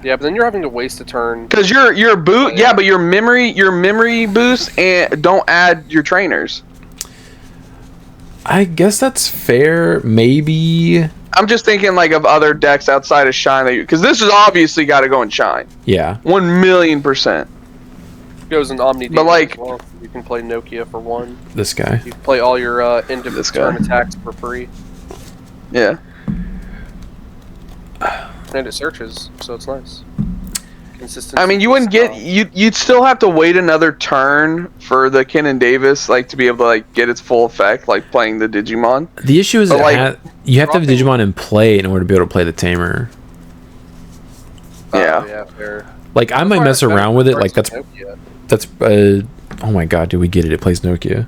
Yeah, but then you're having to waste a turn.
Because your boot, yeah, but your memory boost and don't add your trainers.
I guess that's fair. Maybe.
I'm just thinking like of other decks outside of Shine because this has obviously got to go in Shine.
Yeah.
1,000,000%.
Goes in Omni.
But like,
well. You can play Nokia for 1.
This guy.
You can play all your end of turn attacks for free.
Yeah.
And it searches, so it's nice. Consistent.
I mean, you wouldn't get you'd still have to wait another turn for the Ken and Davis like to be able to like get its full effect, like playing the Digimon.
The issue is that you have to have Digimon in play in order to be able to play the Tamer.
Yeah.
Fair.
Like I might mess around with it. Like that's oh my god, do we get it? It plays Nokia.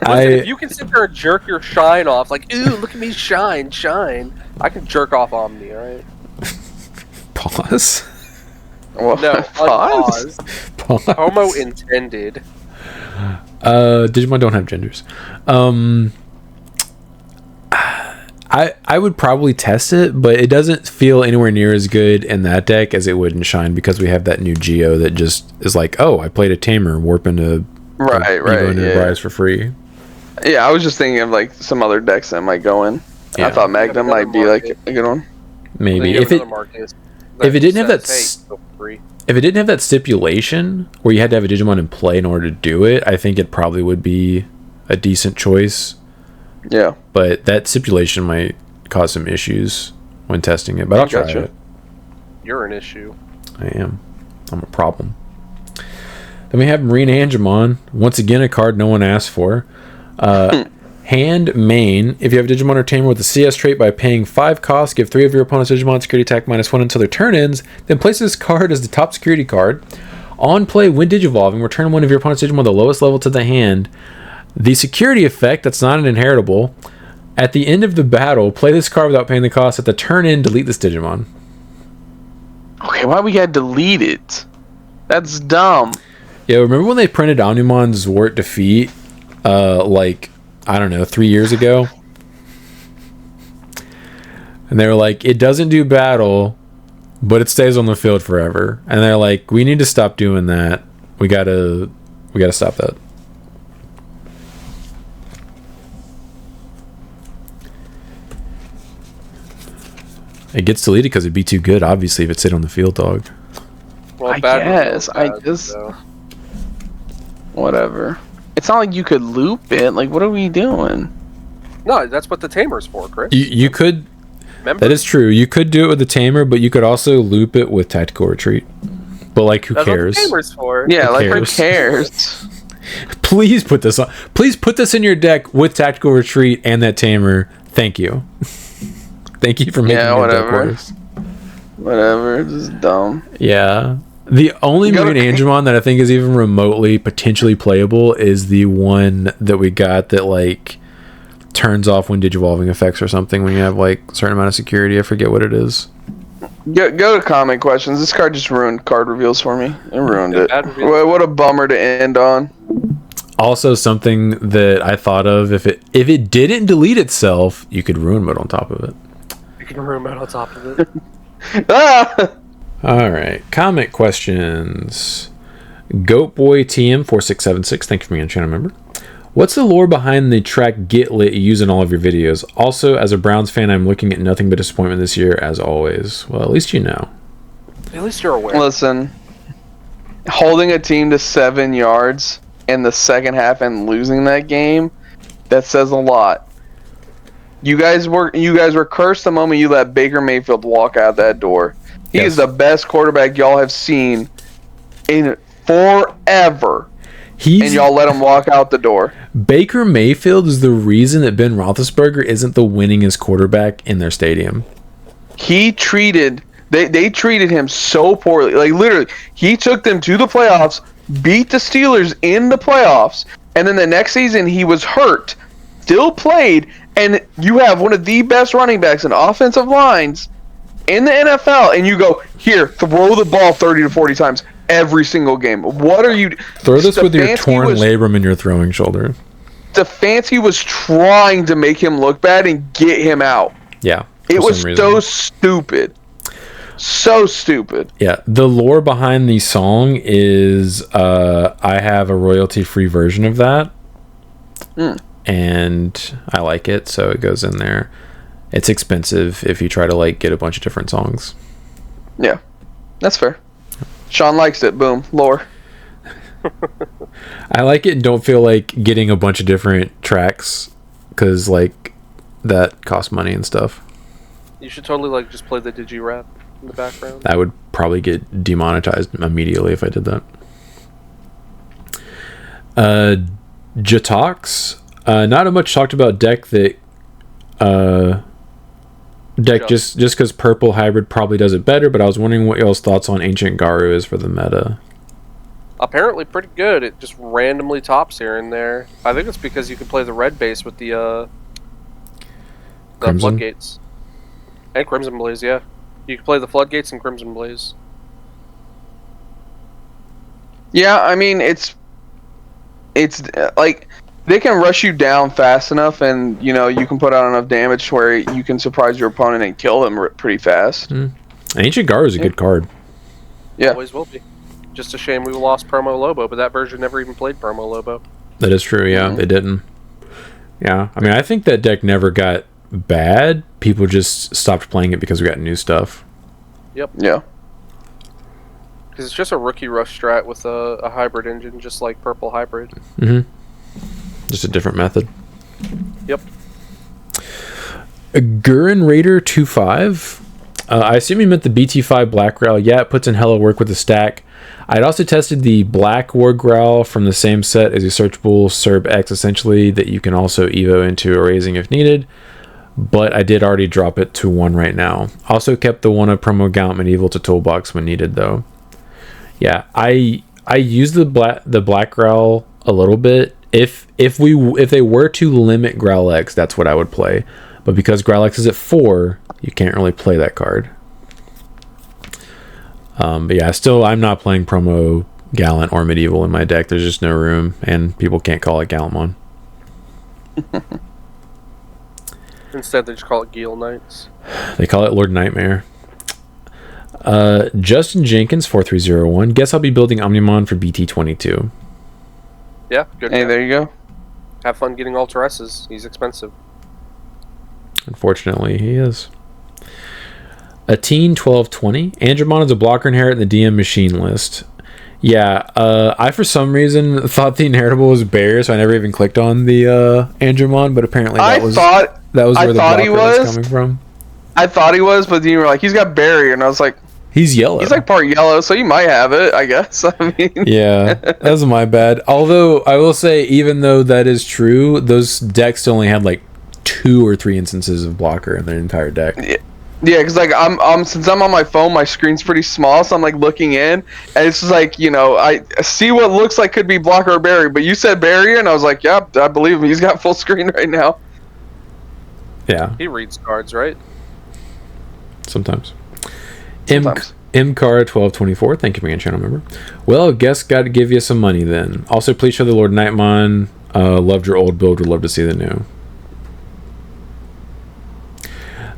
If you can sit there and jerk your Shine off, like, ooh, look at me shine. I can jerk off Omni, alright?
Pause.
Well,
no,
pause.
Homo intended.
Digimon don't have genders. I would probably test it, but it doesn't feel anywhere near as good in that deck as it would in Shine because we have that new Geo that just is like, oh, I played a Tamer, warp into Rise for free.
Yeah, I was just thinking of like some other decks that might go in. Yeah. I thought Magnum might be like a good one.
Maybe if it didn't have that stipulation where you had to have a Digimon in play in order to do it, I think it probably would be a decent choice.
Yeah,
but that stipulation might cause some issues when testing it. But I'll try it.
You're an issue.
I am. I'm a problem. Then we have Marine Angemon. Once again, a card no one asked for. Hand main. If you have Digimon or Tamer with the CS trait, by paying 5 costs, give 3 of your opponent's Digimon security attack -1 until their turn ends. Then place this card as the top security card. On play, when Digivolving, return one of your opponent's Digimon the lowest level to the hand. The security effect, that's not an inheritable. At the end of the battle, play this card without paying the cost. At the turn end, delete this Digimon.
Okay, why we gotta delete it? That's dumb.
Yeah, remember when they printed Omnimon Zwart Defeat? Like, I don't know, 3 years ago? And they were like, it doesn't do battle, but it stays on the field forever. And they're like, we need to stop doing that. We gotta stop that. It gets deleted because it'd be too good, obviously, if it stayed on the field, dog.
Well,
I guess.
so.
Whatever. It's not like you could loop it. Like, what are we doing?
No, that's what the tamer's for, Chris.
You could...
Remember?
That is true. You could do it with the tamer, but you could also loop it with tactical retreat. But like, who cares?
That's what the tamer's for.
Yeah, who cares?
Please put this on. Please put this in your deck with tactical retreat and that tamer. Thank you. Thank you for making your deck worse.
Whatever. This is dumb.
Yeah. The only Moon Angemon that I think is even remotely potentially playable is the one that we got that like turns off when digivolving effects or something when you have like a certain amount of security. I forget what it is.
Go to comment questions. This card just ruined card reveals for me. It ruined it. What a bummer to end on.
Also, something that I thought of, if it didn't delete itself, you could ruin mode on top of it.
You can ruin mode on top of it.
Ah!
All right, comment questions. Goatboy TM4676, thank you for being a channel member. What's the lore behind the track Get Lit you use in all of your videos? Also, as a Browns fan, I'm looking at nothing but disappointment this year, as always. Well, at least you know.
At least you're aware.
Listen, holding a team to 7 yards in the second half and losing that game, that says a lot. You guys were cursed the moment you let Baker Mayfield walk out that door. He is the best quarterback y'all have seen in forever. And y'all let him walk out the door.
Baker Mayfield is the reason that Ben Roethlisberger isn't the winningest quarterback in their stadium.
They treated him so poorly. Like, literally, he took them to the playoffs, beat the Steelers in the playoffs, and then the next season he was hurt, still played, and you have one of the best running backs and offensive lines in the NFL, and you go, here, throw the ball 30 to 40 times every single game. What are you...
Throw this with your torn labrum in your throwing shoulder.
Stefanski was trying to make him look bad and get him out.
Yeah.
It was so stupid. So stupid.
Yeah. The lore behind the song is I have a royalty-free version of that. And I like it, so it goes in there. It's expensive if you try to like get a bunch of different songs.
Yeah. That's fair. Sean likes it. Boom. Lore.
I like it and don't feel like getting a bunch of different tracks because like that costs money and stuff.
You should totally like just play the digi-rap in the background.
I would probably get demonetized immediately if I did that. Jatox. Not a much talked about deck that just because purple hybrid probably does it better, but I was wondering what y'all's thoughts on Ancient Garu is for the meta.
Apparently pretty good. It just randomly tops here and there. I think it's because you can play the red base with the floodgates. And Crimson Blaze, yeah. You can play the floodgates and Crimson Blaze.
Yeah, I mean, it's like they can rush you down fast enough, and you know you can put out enough damage to where you can surprise your opponent and kill them pretty fast.
Ancient Garu is a good card.
Yeah,
always will be. Just a shame we lost Promo Lobo, but that version never even played Promo Lobo.
That is true. Yeah, they didn't. Yeah, I mean, I think that deck never got bad. People just stopped playing it because we got new stuff.
Yep.
Yeah.
Because it's just a rookie rush strat with a hybrid engine, just like Purple Hybrid.
Just a different method.
Yep.
Gurren Raider 25. I assume you meant the BT5 Black Growl. Yeah, it puts in hella work with the stack. I'd also tested the Black War Growl from the same set as a searchable Serb X, essentially, that you can also Evo into a raising if needed. But I did already drop it to 1 right now. Also kept the one of Promo Gaunt Medieval to toolbox when needed, though. Yeah, I use the Black Growl a little bit. If they were to limit Growl X, that's what I would play. But because Growl X is at 4, you can't really play that card. But yeah, I'm not playing promo Gallant or Medieval in my deck. There's just no room, and people can't call it Gallantmon.
Instead, they just call it Gale Knights.
They call it Lord Nightmare. Justin Jenkins 4301. Guess I'll be building Omnimon for BT22.
Yeah, good.
Hey, there you go.
Have fun getting Ultra S's. He's expensive.
Unfortunately, he is. A teen 1220. Andromon is a blocker inherit in the DM machine list. Yeah, I for some reason thought the inheritable was Bear, so I never even clicked on the Andromon, but apparently that was where the blocker was coming from.
I thought he was, but then you were like, he's got barrier, and I was like,
he's yellow.
He's like part yellow, so you might have it, I guess. I mean,
yeah, that was my bad. Although I will say, even though that is true, those decks only had like 2 or 3 instances of blocker in their entire deck.
Yeah, because like since I'm on my phone, my screen's pretty small, so I'm like looking in, and it's just like, you know, I see what looks like could be blocker or barrier, but you said barrier, and I was like, yeah, I believe him. He's got full screen right now.
Yeah,
he reads cards, right?
Sometimes. Mcar 1224, thank you for being a channel member. Well, guess got to give you some money then. Also, please show the Lord Nightmon. Loved your old build, would love to see the new.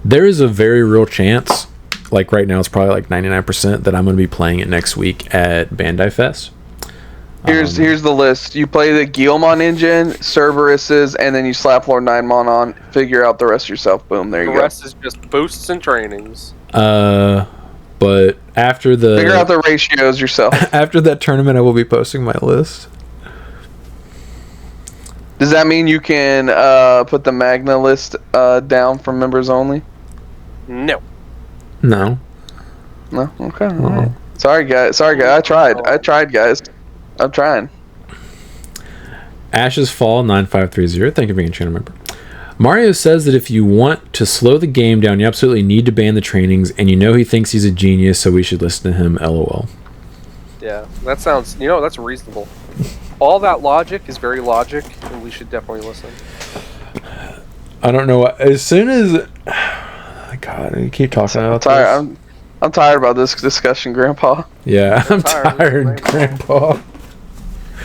There is a very real chance, like right now it's probably like 99%, that I'm going to be playing it next week at Bandai Fest.
Here's the list. You play the Guilmon engine, Cerberuses, and then you slap Lord Nightmon on. Figure out the rest yourself. Boom, there you go.
The rest is just boosts and trainings.
But after the...
Figure out the ratios yourself.
After that tournament, I will be posting my list.
Does that mean you can put the Magna list down for members only?
No.
No.
No? Okay. All right. Sorry, guys. I tried, guys. I'm trying.
Ashes Fall 9530. Thank you for being a channel member. Mario says that if you want to slow the game down, you absolutely need to ban the trainings, and you know he thinks he's a genius, so we should listen to him. LOL.
Yeah, that sounds... You know, that's reasonable. All that logic is very logic, and we should definitely listen.
I don't know. As soon as... God, you keep talking about this.
I'm tired about this discussion, Grandpa.
Yeah, I'm tired, Grandpa.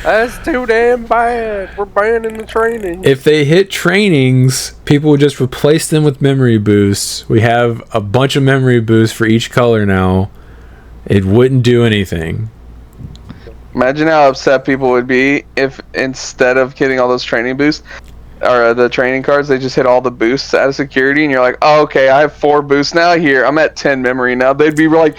That's too damn bad. We're banning the training.
If they hit trainings, people would just replace them with memory boosts. We have a bunch of memory boosts for each color now. It wouldn't do anything.
Imagine how upset people would be if instead of getting all those training boosts, or the training cards, they just hit all the boosts out of security, and you're like, oh, okay, I have 4 boosts now. Here, I'm at 10 memory now. They'd be like,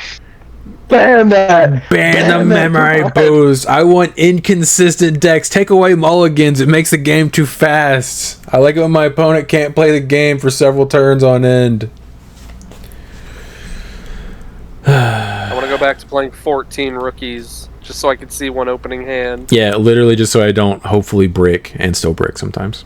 ban that.
Ban the memory boost. I want inconsistent decks. Take away mulligans. It makes the game too fast. I like it when my opponent can't play the game for several turns on end.
I want to go back to playing 14 rookies just so I could see one opening hand.
Yeah, literally just so I don't hopefully brick and still brick sometimes.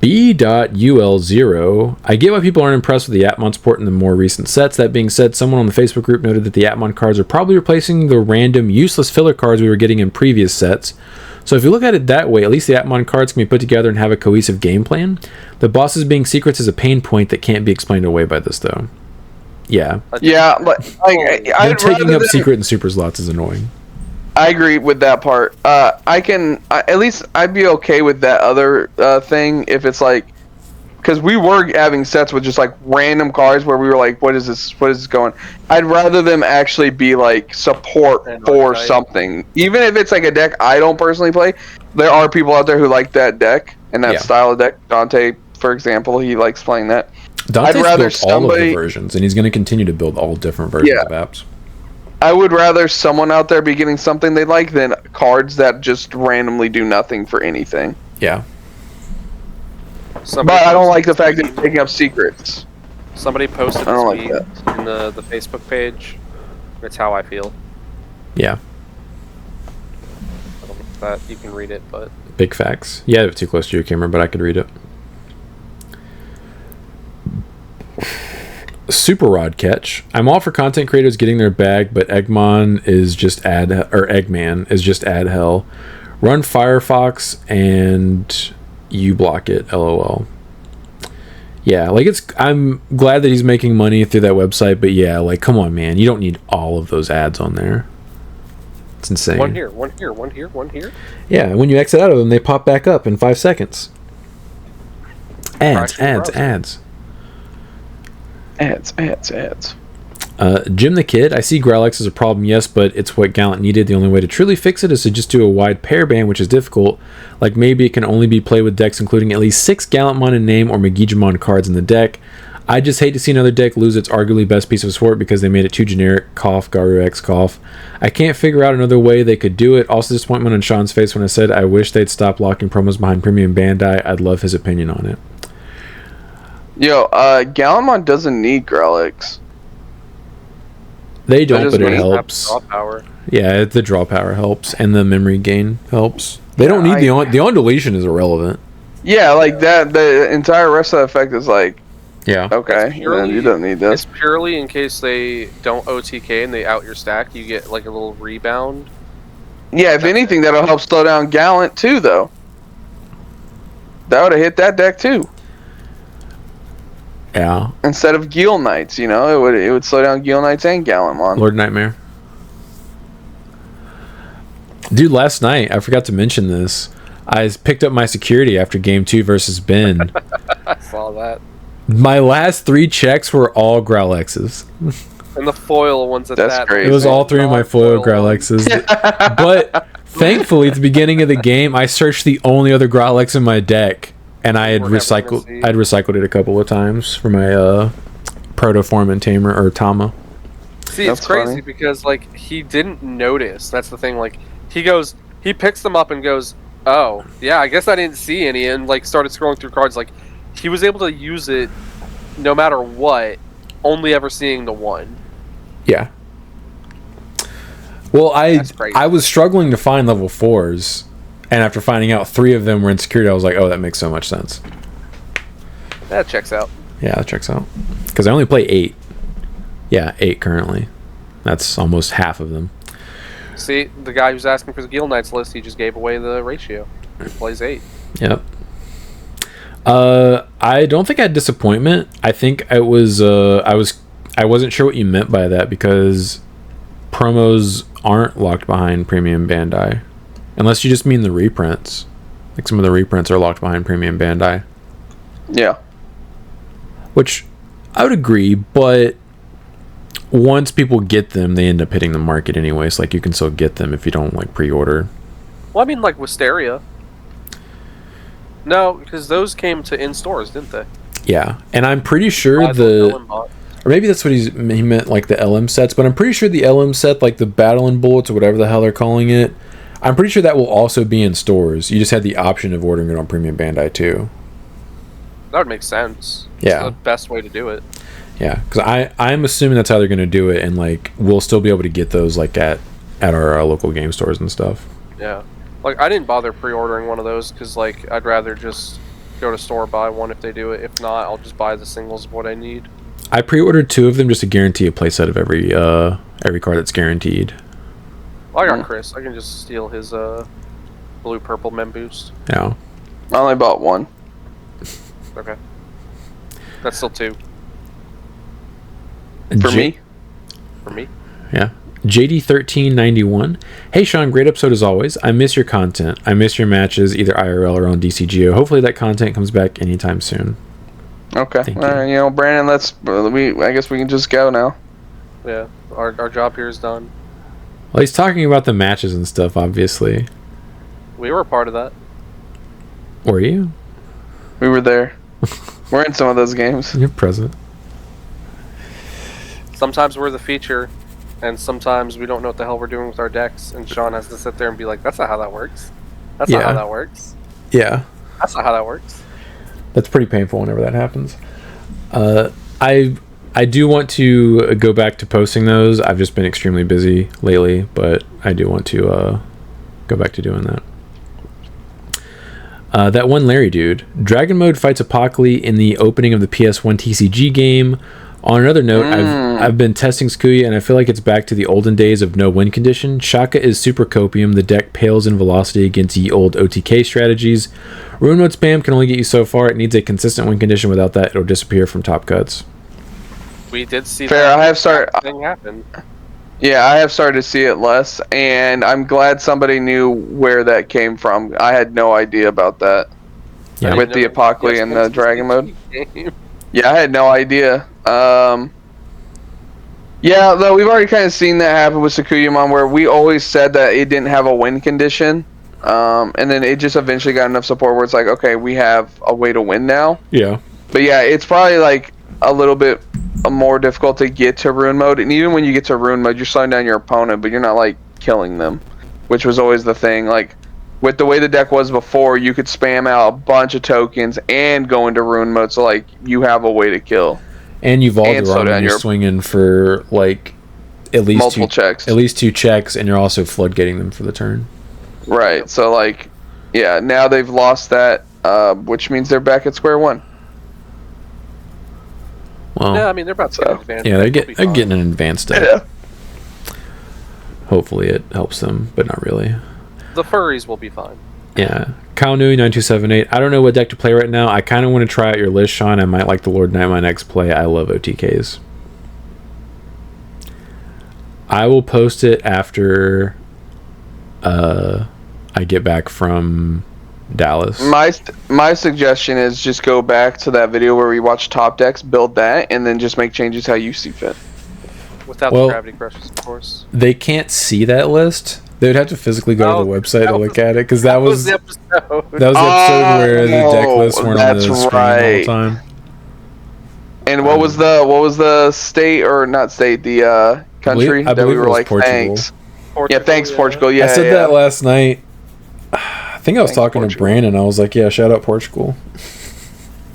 B.UL0. I get why people aren't impressed with the Atmon support in the more recent sets. That being said, someone on the Facebook group noted that the Atmon cards are probably replacing the random useless filler cards we were getting in previous sets. So if you look at it that way, at least the Atmon cards can be put together and have a cohesive game plan. The bosses being secrets is a pain point that can't be explained away by this, though. Yeah.
Yeah, but
taking up secret and super slots is annoying.
I agree with that part. At least I'd be okay with that other thing if it's like, because we were having sets with just like random cards where we were like, what is this going? I'd rather them actually be like support for something, even if it's like a deck I don't personally play. There are people out there who like that deck and that style of deck. Dante, for example, he likes playing that.
Dante's built all of the versions, and he's going to continue to build all different versions of apps.
I would rather someone out there be getting something they like than cards that just randomly do nothing for anything.
Yeah.
But I don't like the fact that you're picking up secrets.
Somebody posted this tweet in the Facebook page. It's how I feel.
Yeah.
I don't know if that you can read it, but...
Big facts. Yeah, it's too close to your camera, but I could read it. Super Rod Catch. I'm all for content creators getting their bag, but Eggman is just ad hell. Run Firefox and you block it. LOL. Yeah, like I'm glad that he's making money through that website, but yeah, like come on, man, you don't need all of those ads on there. It's insane.
One here, one here, one here, one here.
Yeah, when you exit out of them, they pop back up in 5 seconds. Ads. Jim the Kid, I see Growlix as a problem, yes, but it's what Gallant needed. The only way to truly fix it is to just do a wide pair ban, which is difficult. Like maybe it can only be played with decks including at least 6 Gallantmon in name or Magijimon cards in the deck. I just hate to see another deck lose its arguably best piece of support because they made it too generic. Cough, Garu X, cough. I can't figure out another way they could do it. Also, disappointment on Sean's face when I said I wish they'd stop locking promos behind Premium Bandai. I'd love his opinion on it.
Yo, Gallantmon doesn't need Growlix.
They don't, but it helps. Yeah, the draw power helps, and the memory gain helps. They don't need the on deletion is irrelevant.
Yeah, like that. The entire rest of the effect is like.
Yeah.
Okay. Purely, you don't need this.
It's purely in case they don't OTK and they out your stack. You get like a little rebound.
Yeah, if anything, that'll help slow down Gallant too, though. That would have hit that deck too.
Yeah.
Instead of Gil Knights, it would slow down Gil Knights and Gallantmon.
Lord Nightmare. Dude, last night I forgot to mention this. I picked up my security after Game 2 versus Ben.
I saw that.
My last 3 checks were all Growlixes.
And the foil ones at
That's
that.
crazy.
It was all 3 of my foil Growlixes. But thankfully, at the beginning of the game, I searched the only other Growlix in my deck, and I had recycled it a couple of times for my Protoform and Tamer or Tama.
See, it's crazy because like he didn't notice. That's the thing. Like he picks them up and goes, "Oh, yeah, I guess I didn't see any," and like started scrolling through cards. Like he was able to use it no matter what, only ever seeing the one.
Yeah. Well, I was struggling to find level 4s, and after finding out 3 of them were in security, I was like, oh, that makes so much sense.
That checks out.
Yeah, that checks out. Because I only play 8. Yeah, 8 currently. That's almost half of them.
See, the guy who's asking for the Gil Knights list, he just gave away the ratio. He plays 8.
Yep. I don't think I had disappointment. I think it was I wasn't sure what you meant by that because promos aren't locked behind Premium Bandai. Unless you just mean the reprints. Like some of the reprints are locked behind Premium Bandai.
Yeah.
Which I would agree, but once people get them, they end up hitting the market anyway. So like you can still get them if you don't like pre-order.
Well, I mean like Wisteria. No, because those came to in stores, didn't they?
Yeah, and I'm pretty sure or maybe that's what he meant, like the LM sets. But I'm pretty sure the LM set, like the Battle and Bullets or whatever the hell they're calling it, I'm pretty sure that will also be in stores. You just had the option of ordering it on Premium Bandai too.
That would make sense.
Yeah,
it's the best way to do it.
Yeah, because I'm assuming that's how they're going to do it, and like we'll still be able to get those like at our local game stores and stuff.
Yeah. Like, I didn't bother pre-ordering one of those because, like, I'd rather just go to store buy one if they do it. If not, I'll just buy the singles of what I need. I
pre-ordered 2 of them just to guarantee a playset of every card that's guaranteed.
Well, I got Chris. I can just steal his blue-purple mem boost.
Yeah.
I only bought 1.
Okay. That's still 2.
For me?
For me?
Yeah. JD1391. Hey Sean, great episode as always. I miss your content. I miss your matches, either IRL or on DCGO. Hopefully that content comes back anytime soon.
Okay. Brandon, I guess we can just go now.
Yeah. Our job here is done.
Well, he's talking about the matches and stuff, obviously.
We were a part of that.
Were you?
We were there. We're in some of those games.
You're present.
Sometimes we're the feature. And sometimes we don't know what the hell we're doing with our decks, and Sean has to sit there and be like, that's not how that works. That's not how that works.
Yeah.
That's not how that works.
That's pretty painful whenever that happens. I do want to go back to posting those. I've just been extremely busy lately, but I do want to go back to doing that. That one Larry dude. Dragon Mode fights Apocalypse in the opening of the PS1 TCG game. On another note, I've been testing Skuya, and I feel like it's back to the olden days of no win condition. Shaka is super copium. The deck pales in velocity against ye old OTK strategies. Ruin Mode spam can only get you so far. It needs a consistent win condition. Without that, it'll disappear from top cuts.
We did see
Fair,
that
I have started.
thing happen.
Yeah, I have started to see it less, and I'm glad somebody knew where that came from. I had no idea about that.
Yeah.
With the Apocalypse and the Dragon Mode. Yeah, I had no idea. Yeah, though we've already kind of seen that happen with Sakuyamon, where we always said that it didn't have a win condition, and then it just eventually got enough support where it's like, okay, we have a way to win now.
Yeah.
But yeah, it's probably like a little bit more difficult to get to Ruin Mode, and even when you get to Ruin Mode, you're slowing down your opponent, but you're not like killing them, which was always the thing. Like with the way the deck was before, you could spam out a bunch of tokens and go into Ruin Mode, so like you have a way to kill.
And you've all you're swinging for like at least
multiple checks.
At least 2 checks, and you're also floodgating them for the turn.
Right. So like, yeah, now they've lost that, which means they're back at square one.
Well,
yeah, I mean they're about to get advanced.
Yeah, they're getting an advanced deck. Yeah. Hopefully it helps them, but not really.
The furries will be fine.
Yeah. Kyle Nui 9278. I don't know what deck to play right now. I kind of want to try out your list, Sean. I might like the Lord Knight my next play. I love OTKs. I will post it after I get back from Dallas.
My suggestion is just go back to that video where we watch top decks, build that, and then just make changes how you see fit.
Without the gravity crushes, of course.
They can't see that list. They would have to physically go to the website to look at it, because that was the episode. Where the deck lists weren't on the screen all the time.
And what was the state, or not state, the country
I
that we were like,
Portugal.
thanks. Portugal, yeah, thanks, Portugal. Yeah,
I said that last night. I think I was talking to Brandon. I was like, yeah, shout out Portugal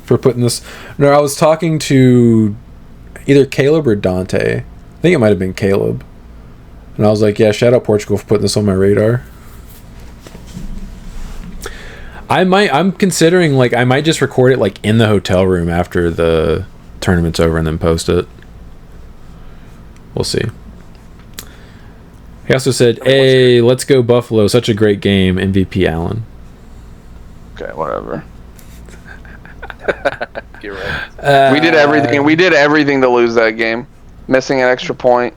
for putting this. No, I was talking to either Caleb or Dante. I think it might have been Caleb. And I was like, yeah, shout out Portugal for putting this on my radar. I'm considering, like, I might just record it, like, in the hotel room after the tournament's over and then post it. We'll see. He also said, hey, let's go Buffalo. Such a great game. MVP Allen.
Okay, whatever.
You're right.
We did everything. We did everything to lose that game. Missing an extra point.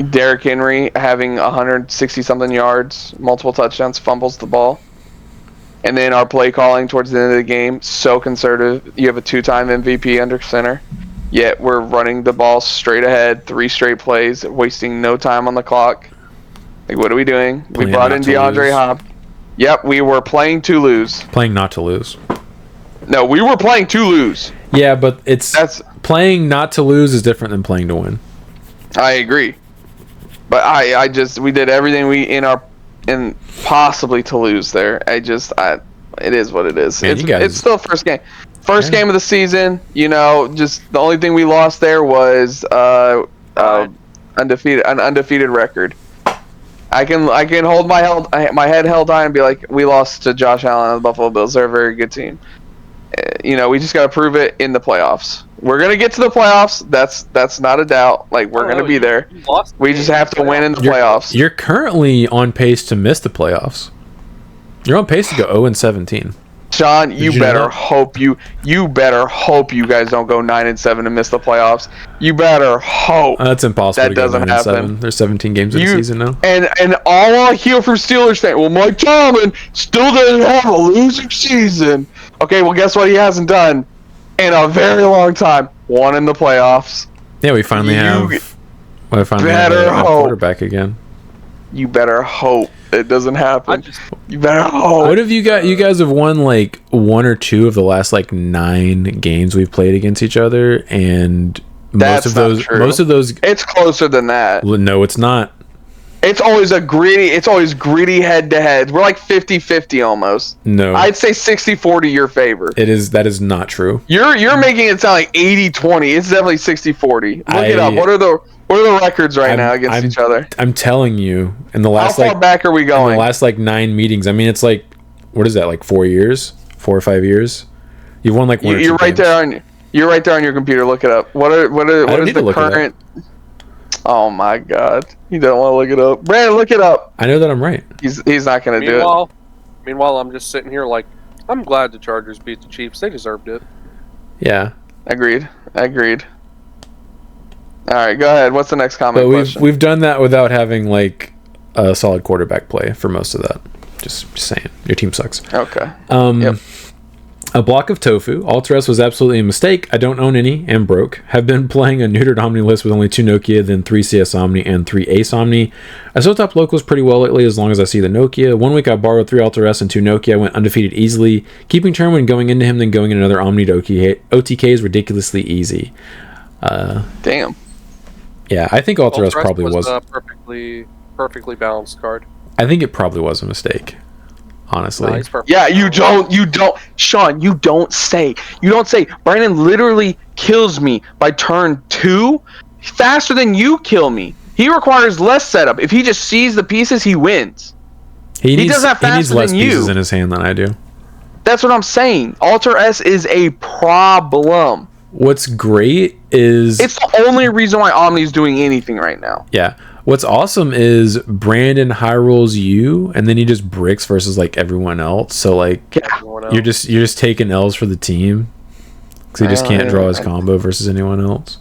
Derrick Henry having 160-something yards, multiple touchdowns, fumbles the ball. And then our play calling towards the end of the game, so conservative. You have a 2-time MVP under center. Yet we're running the ball straight ahead, 3 straight plays, wasting no time on the clock. Like, what are we doing? We brought in DeAndre Hopkins. Yep, we were playing to lose.
Playing not to lose.
No, we were playing to lose.
Yeah, but that's playing not to lose is different than playing to win.
I agree. But we did everything and possibly to lose there. It is what it is.
Man,
it's still first game. First game of the season, just the only thing we lost there was an undefeated record. I can hold my head held high and be like, we lost to Josh Allen and the Buffalo Bills. They're a very good team. We just got to prove it in the playoffs. We're gonna get to the playoffs. That's not a doubt. Like, we're gonna be there. We just have to win in the playoffs.
You're currently on pace to miss the playoffs. You're on pace to go 0-17.
Sean, you better hope you guys don't go 9-7 and miss the playoffs. You better hope.
That's impossible.
That doesn't happen.
There's 17 games in the season now.
And all I hear from Steelers fans, well, Mike Tomlin still doesn't have a losing season. Okay, well, guess what he hasn't done in a very long time? Won in the playoffs.
Yeah, we finally have a quarterback again.
You better hope it doesn't happen. You better hope.
What have you got? You guys have won like 1 or 2 of the last like 9 games we've played against each other, and most of those.
It's closer than that.
No, it's not.
It's always gritty head to head. We're like 50-50 almost.
No.
I'd say 60-40 your favor.
That is not true.
You're making it sound like 80-20. It's definitely 60-40. Look it up. What are the records right now against each other?
I'm telling you, in the last
how far back are we going?
In the last like 9 meetings. I mean, it's like, what is that, like 4 years? 4 or 5 years? You've won like 1 or 2
You're right
games.
there, aren't you? You're right there on your computer. Look it up. What is the current? Oh my God! You don't want to look it up, Brandon. Look it up.
I know that I'm right.
He's not gonna do it.
Meanwhile, I'm just sitting here like, I'm glad the Chargers beat the Chiefs. They deserved it.
Yeah.
Agreed. All right, go ahead. What's the next comment?
But we've done that without having like a solid quarterback play for most of that. Just saying, your team sucks.
Okay.
Yep. A block of tofu. Alter-S was absolutely a mistake. I don't own any and broke. Have been playing a neutered Omni list with only 2 Nokia, then 3 CS Omni and 3 Ace Omni. I still top locals pretty well lately as long as I see the Nokia. 1 week I borrowed 3 Alter-S and 2 Nokia. I went undefeated easily. Keeping turn when going into him, then going in another Omni to OTK is ridiculously easy.
Damn.
Yeah, I think Alter-S probably was
a perfectly balanced card.
I think it probably was a mistake. Honestly.
Yeah, you don't, Sean, you don't say. Brandon literally kills me by turn 2 faster than you kill me. He requires less setup. If he just sees the pieces, he wins. He does that faster than you. He needs less
pieces in his hand than I do.
That's what I'm saying. Alter-S is a problem.
What's great is...
It's the only reason why Omni's doing anything right now.
Yeah. What's awesome is Brandon high rolls you, and then he just bricks versus like everyone else. So like you're just taking L's for the team because he just can't draw his combo versus anyone else.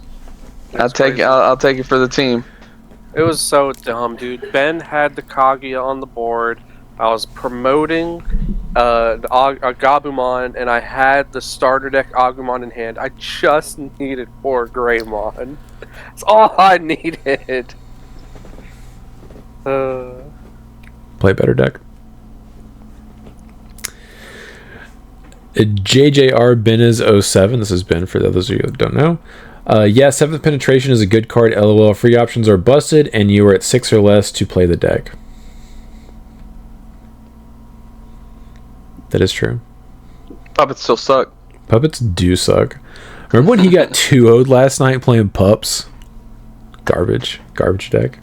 I'll take it for the team.
It was so dumb, dude. Ben had the Kaguya on the board. I was promoting a Gabumon, and I had the starter deck Agumon in hand. I just needed 4 Greymon. That's all I needed.
Play better deck. JJR Benez 07. This is Ben for those of you who don't know. Yeah, 7th penetration is a good card. LOL. Free options are busted, and you are at 6 or less to play the deck. That is true.
Puppets still suck.
Puppets do suck. Remember when he got 2-0'd last night playing pups? Garbage deck.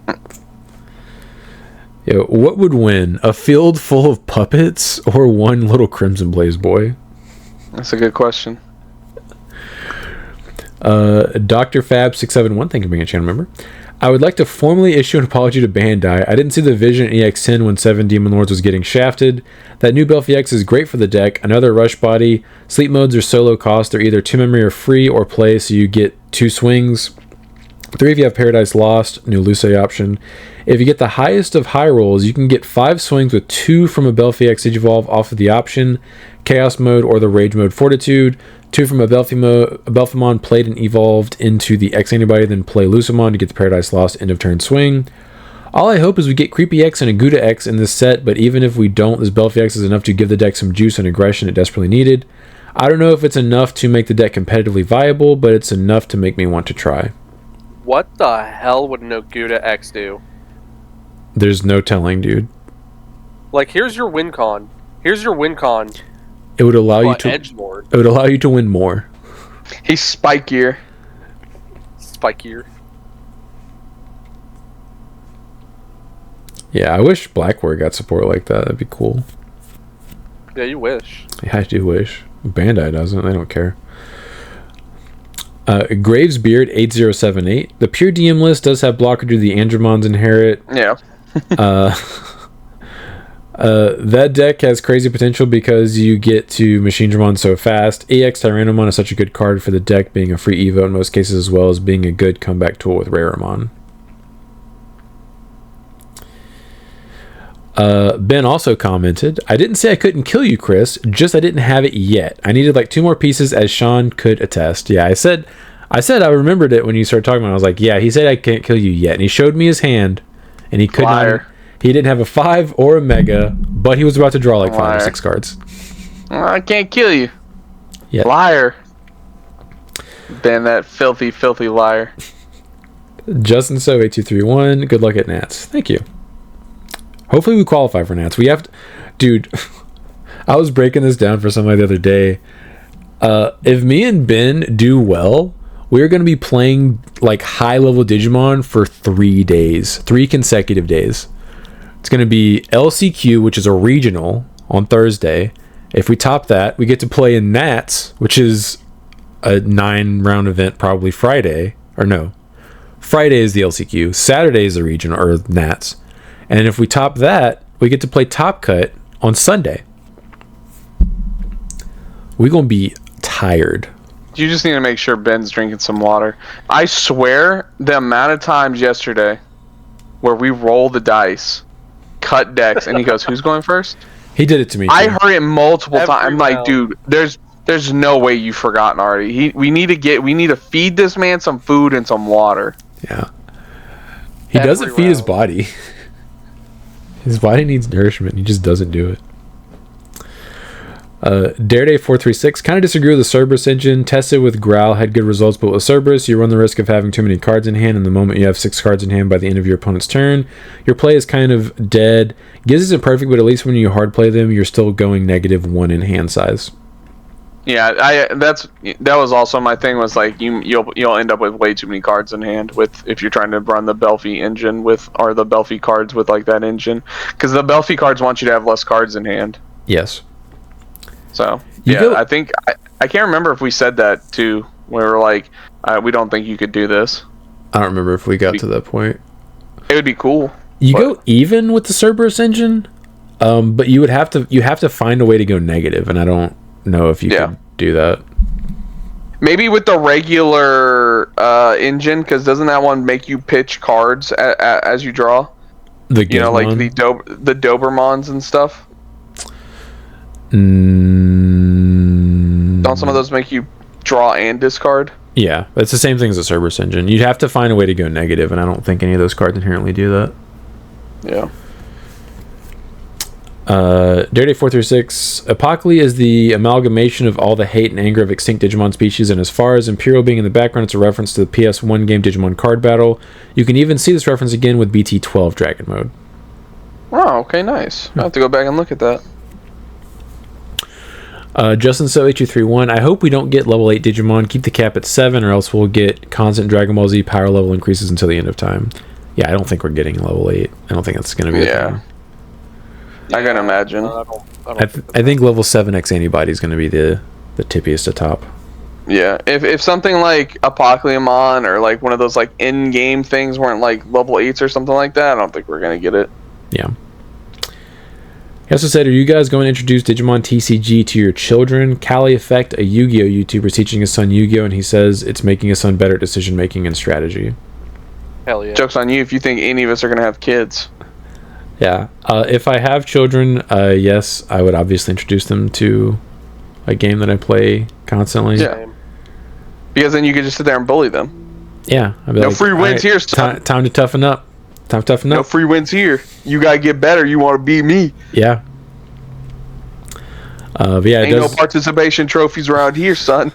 Yo, what would win? A field full of puppets or one little Crimson Blaze boy?
That's a good question.
Dr. Fab 671, thank you for being a channel member. I would like to formally issue an apology to Bandai. I didn't see the vision in EX10 when 7 Demon Lords was getting shafted. That new Belfie X is great for the deck. Another rush body. Sleep modes are so low cost. They're either 2 memory or free or play, so you get 2 swings. 3 if you have Paradise Lost, new Lucé option. If you get the highest of high rolls, you can get 5 swings with 2 from a Belfie X Digivolve off of the option, Chaos mode or the Rage mode Fortitude, 2 from a Belphimon played and evolved into the X Antibody, then play Lucamon to get the Paradise Lost end of turn swing. All I hope is we get Creepy X and a Gouda X in this set, but even if we don't, this Belfie X is enough to give the deck some juice and aggression it desperately needed. I don't know if it's enough to make the deck competitively viable, but it's enough to make me want to try.
What the hell would no Gouda X do?
There's no telling, dude.
Like, here's your win con.
It would allow you to
Edgelord.
It would allow you to win more.
He's spikier.
Yeah, I wish Blackware got support like that. That'd be cool.
Yeah, you wish.
Yeah, I do wish. Bandai doesn't. They don't care. Gravesbeard 8078. The pure DM list does have blocker to the Andromons inherit.
Yeah.
That deck has crazy potential because you get to Machine Dramon so fast. EX Tyrannomon is such a good card for the deck, being a free Evo in most cases, as well as being a good comeback tool with Rareamon. Ben also commented, I didn't say I couldn't kill you, Chris, just I didn't have it yet. I needed like 2 more pieces, as Sean could attest. Yeah, I said I remembered it when you started talking about it. I was like, yeah, he said I can't kill you yet. And he showed me his hand, and he could not. He didn't have a 5 or a Mega, but he was about to draw like 5 or 6 cards.
I can't kill you.
Yeah.
Liar. Ben, that filthy, filthy liar.
Justin So 8231, good luck at Nats. Thank you. Hopefully we qualify for Nats. We have to, dude, I was breaking this down for somebody the other day. If me and Ben do well, we're going to be playing like high level Digimon for 3 days, 3 consecutive days. It's going to be LCQ, which is a regional, on Thursday. If we top that, we get to play in Nats, which is a 9-round event probably Friday, or no, Friday is the LCQ, Saturday is the regional or Nats, and if we top that, we get to play Top Cut on Sunday. We're gonna be tired.
You just need to make sure Ben's drinking some water. I swear, the amount of times yesterday where we roll the dice, cut decks, and he goes, "Who's going first?"
He did it to me too.
I heard it multiple times. I'm like,
round.
dude, there's no way you've forgotten already. We need to feed this man some food and some water.
Yeah. He doesn't feed his body. His body needs nourishment. He just doesn't do it. Dareday436 kind of disagree with the Cerberus engine. Tested with Growl, had good results, but with Cerberus you run the risk of having too many cards in hand, and the moment you have 6 cards in hand by the end of your opponent's turn, your play is kind of dead. Giz isn't perfect, but at least when you hard play them, you're still going -1 in hand size.
Yeah, that was also my thing, was like you'll end up with way too many cards in hand if you're trying to run the Belfie engine or the Belfie cards with like that engine, because the Belfie cards want you to have less cards in hand.
Yes.
So I think I can't remember if we said that too. We were like, we don't think you could do this.
I don't remember if we got to that point.
It would be cool.
You go even with the Cerberus engine, but you have to find a way to go negative, and I don't know if you can do that.
Maybe with the regular engine, because doesn't that one make you pitch cards as you draw?
The
like the Dobermans and stuff. Don't some of those make you draw and discard?
Yeah, it's the same thing as the Cerberus engine. You'd have to find a way to go negative, and I don't think any of those cards inherently do that.
Yeah.
Dareday436, Apocalypse is the amalgamation of all the hate and anger of extinct Digimon species, and as far as Imperial being in the background, it's a reference to the PS1 game Digimon Card Battle. You can even see this reference again with BT12 Dragon Mode.
Oh, okay, nice. I have to go back and look at that.
Justin So 8231, I hope we don't get level 8 Digimon. Keep the cap at 7, or else we'll get constant Dragon Ball Z power level increases until the end of time. Yeah, I don't think we're getting level 8. I don't think that's going to be a thing.
I can imagine.
I think level 7X antibody is going to be the tippiest to top.
Yeah, if something like Apocalypse or like one of those like in-game things weren't like level 8s or something like that, I don't think we're going to get it.
Yeah. He also said, are you guys going to introduce Digimon TCG to your children? Cali Effect, a Yu-Gi-Oh! YouTuber, is teaching his son Yu-Gi-Oh! And he says it's making his son better at decision-making and strategy.
Hell yeah.
Joke's on you if you think any of us are going to have kids.
Yeah. If I have children, yes, I would obviously introduce them to a game that I play constantly.
Yeah. Because then you could just sit there and bully them.
Yeah. I'd be
no free wins here, son.
Time to toughen up. Time to toughen up.
No free wins here. You gotta get better. You want to beat me.
Yeah. But yeah,
ain't no participation trophies around here, son.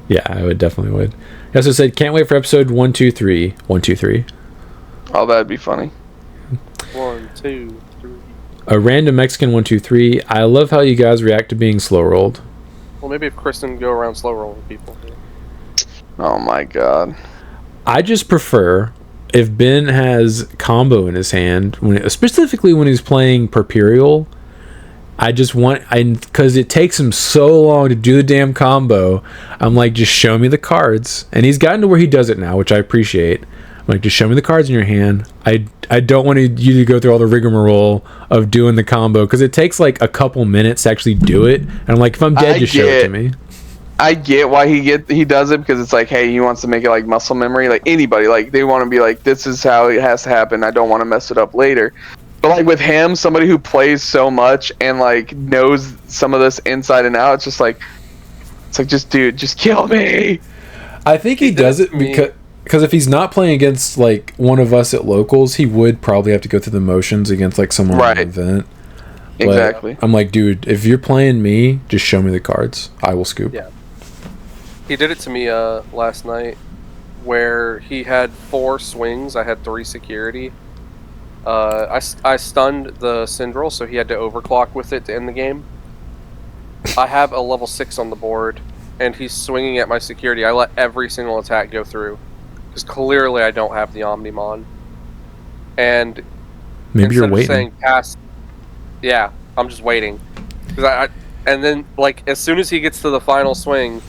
Yeah, I would definitely would. He also said, can't wait for episode 123. 123.
Oh, that'd be funny.
1, 2, 3.
A random Mexican 123. I love how you guys react to being slow rolled.
Well, maybe if Kristen go around slow rolling people.
Oh my god.
I just prefer if Ben has combo in his hand, specifically when he's playing Perperial. I just want, because it takes him so long to do the damn combo. I'm like, just show me the cards, and he's gotten to where he does it now, which I appreciate. I'm like, just show me the cards in your hand. I don't want you to go through all the rigmarole of doing the combo, because it takes like a couple minutes to actually do it. And I'm like, if I'm dead, just show it to me.
I get why he does it, because it's like, hey, he wants to make it like muscle memory. Like anybody, like they want to be like, this is how it has to happen. I don't want to mess it up later. But like with him, somebody who plays so much and like knows some of this inside and out, it's like, just dude, just kill me.
I think he does it because if he's not playing against like one of us at locals, he would probably have to go through the motions against like someone at an event. But
exactly.
I'm like, dude, if you're playing me, just show me the cards. I will scoop.
Yeah. He did it to me last night, where he had 4 swings. I had 3 security. I stunned the Syndrel, so he had to overclock with it to end the game. I have a level 6 on the board, and he's swinging at my security. I let every single attack go through, because clearly I don't have the Omnimon. And
maybe you're waiting.
Saying pass, yeah, I'm just waiting, because And then, like, as soon as he gets to the final swing,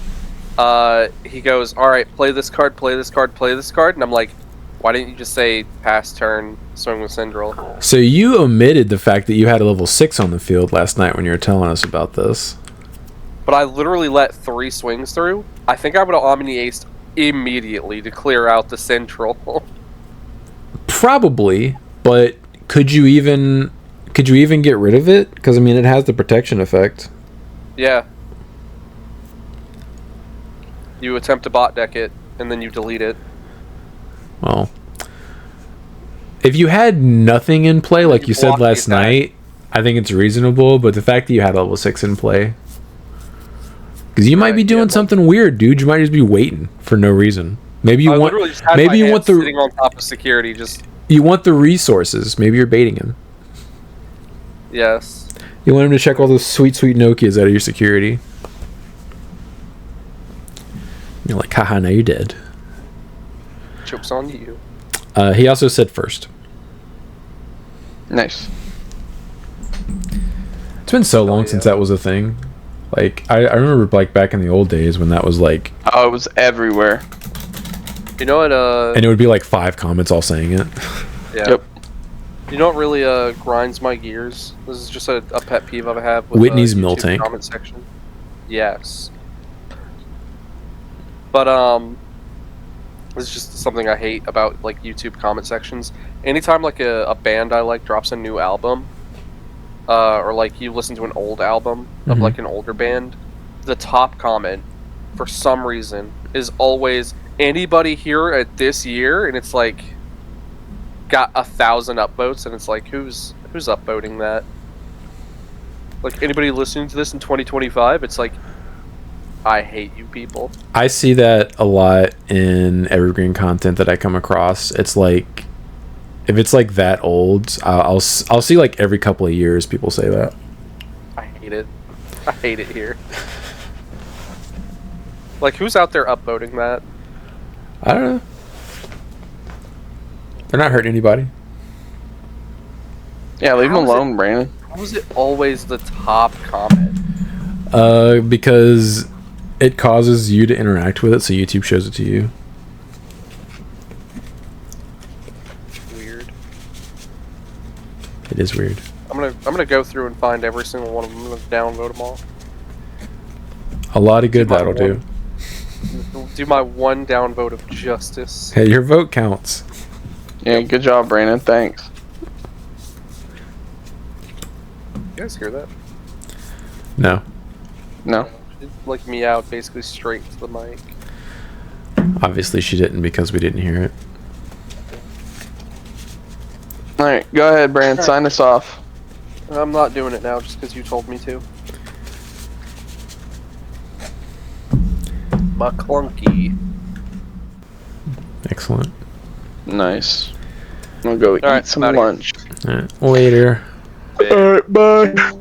he goes, "All right, play this card, play this card, play this card." And I'm like, "Why didn't you just say pass turn, swing with Syndrel?"
So you omitted the fact that you had a level 6 on the field last night when you were telling us about this.
But I literally let 3 swings through. I think I would have Omni-Aced immediately to clear out the Syndrel.
Probably, but could you even get rid of it? Because I mean, it has the protection effect.
Yeah. You attempt to bot deck it, and then you delete it.
Well, if you had nothing in play, like you said last night, I think it's reasonable. But the fact that you had level 6 in play, because you might be doing something weird, dude. You might just be waiting for no reason. Maybe you want. Maybe you want the
sitting on top of security. Just
you want the resources. Maybe you're baiting him.
Yes.
You want him to check all those sweet Nokias out of your security. You're like, haha, now you're dead.
Joke's on you.
He also said first.
Nice.
It's been so long since that was a thing. Like, I remember, like, back in the old days when that was, like...
Oh, it was everywhere.
You know what,
And it would be, like, 5 comments all saying it.
Yeah.
Yep.
You know what really grinds my gears? This is just a pet peeve I have with
Whitney's
YouTube
Mill Tank.
comment section. Yes. But it's just something I hate about like YouTube comment sections. Anytime like a band I like drops a new album, or like you listen to an old album of like an older band, the top comment for some reason is always anybody here at this year, and it's like got 1,000 upvotes, and it's like who's upvoting that? Like anybody listening to this in 2025, it's like I hate you people.
I see that a lot in evergreen content that I come across. It's like if it's like that old, I'll see like every couple of years people say that.
I hate it. I hate it here. Like who's out there upvoting that?
I don't know. They're not hurting anybody.
Yeah, leave them alone, Brandon.
How is it always the top comment?
Because it causes you to interact with it, so YouTube shows it to you.
Weird.
It is weird.
I'm gonna go through and find every single one of them. I'm gonna downvote them all.
A lot of good that'll do.
Do my one downvote of justice.
Hey, your vote counts.
Yeah, good job, Brandon. Thanks.
You guys hear that?
No.
No.
It, like meowed basically straight to the mic.
Obviously she didn't because we didn't hear it.
Alright, go ahead, Brandon. Sign us off.
I'm not doing it now just because you told me to. McClunky.
Excellent.
Nice. I'm gonna go eat some lunch.
All right, later.
Alright, bye.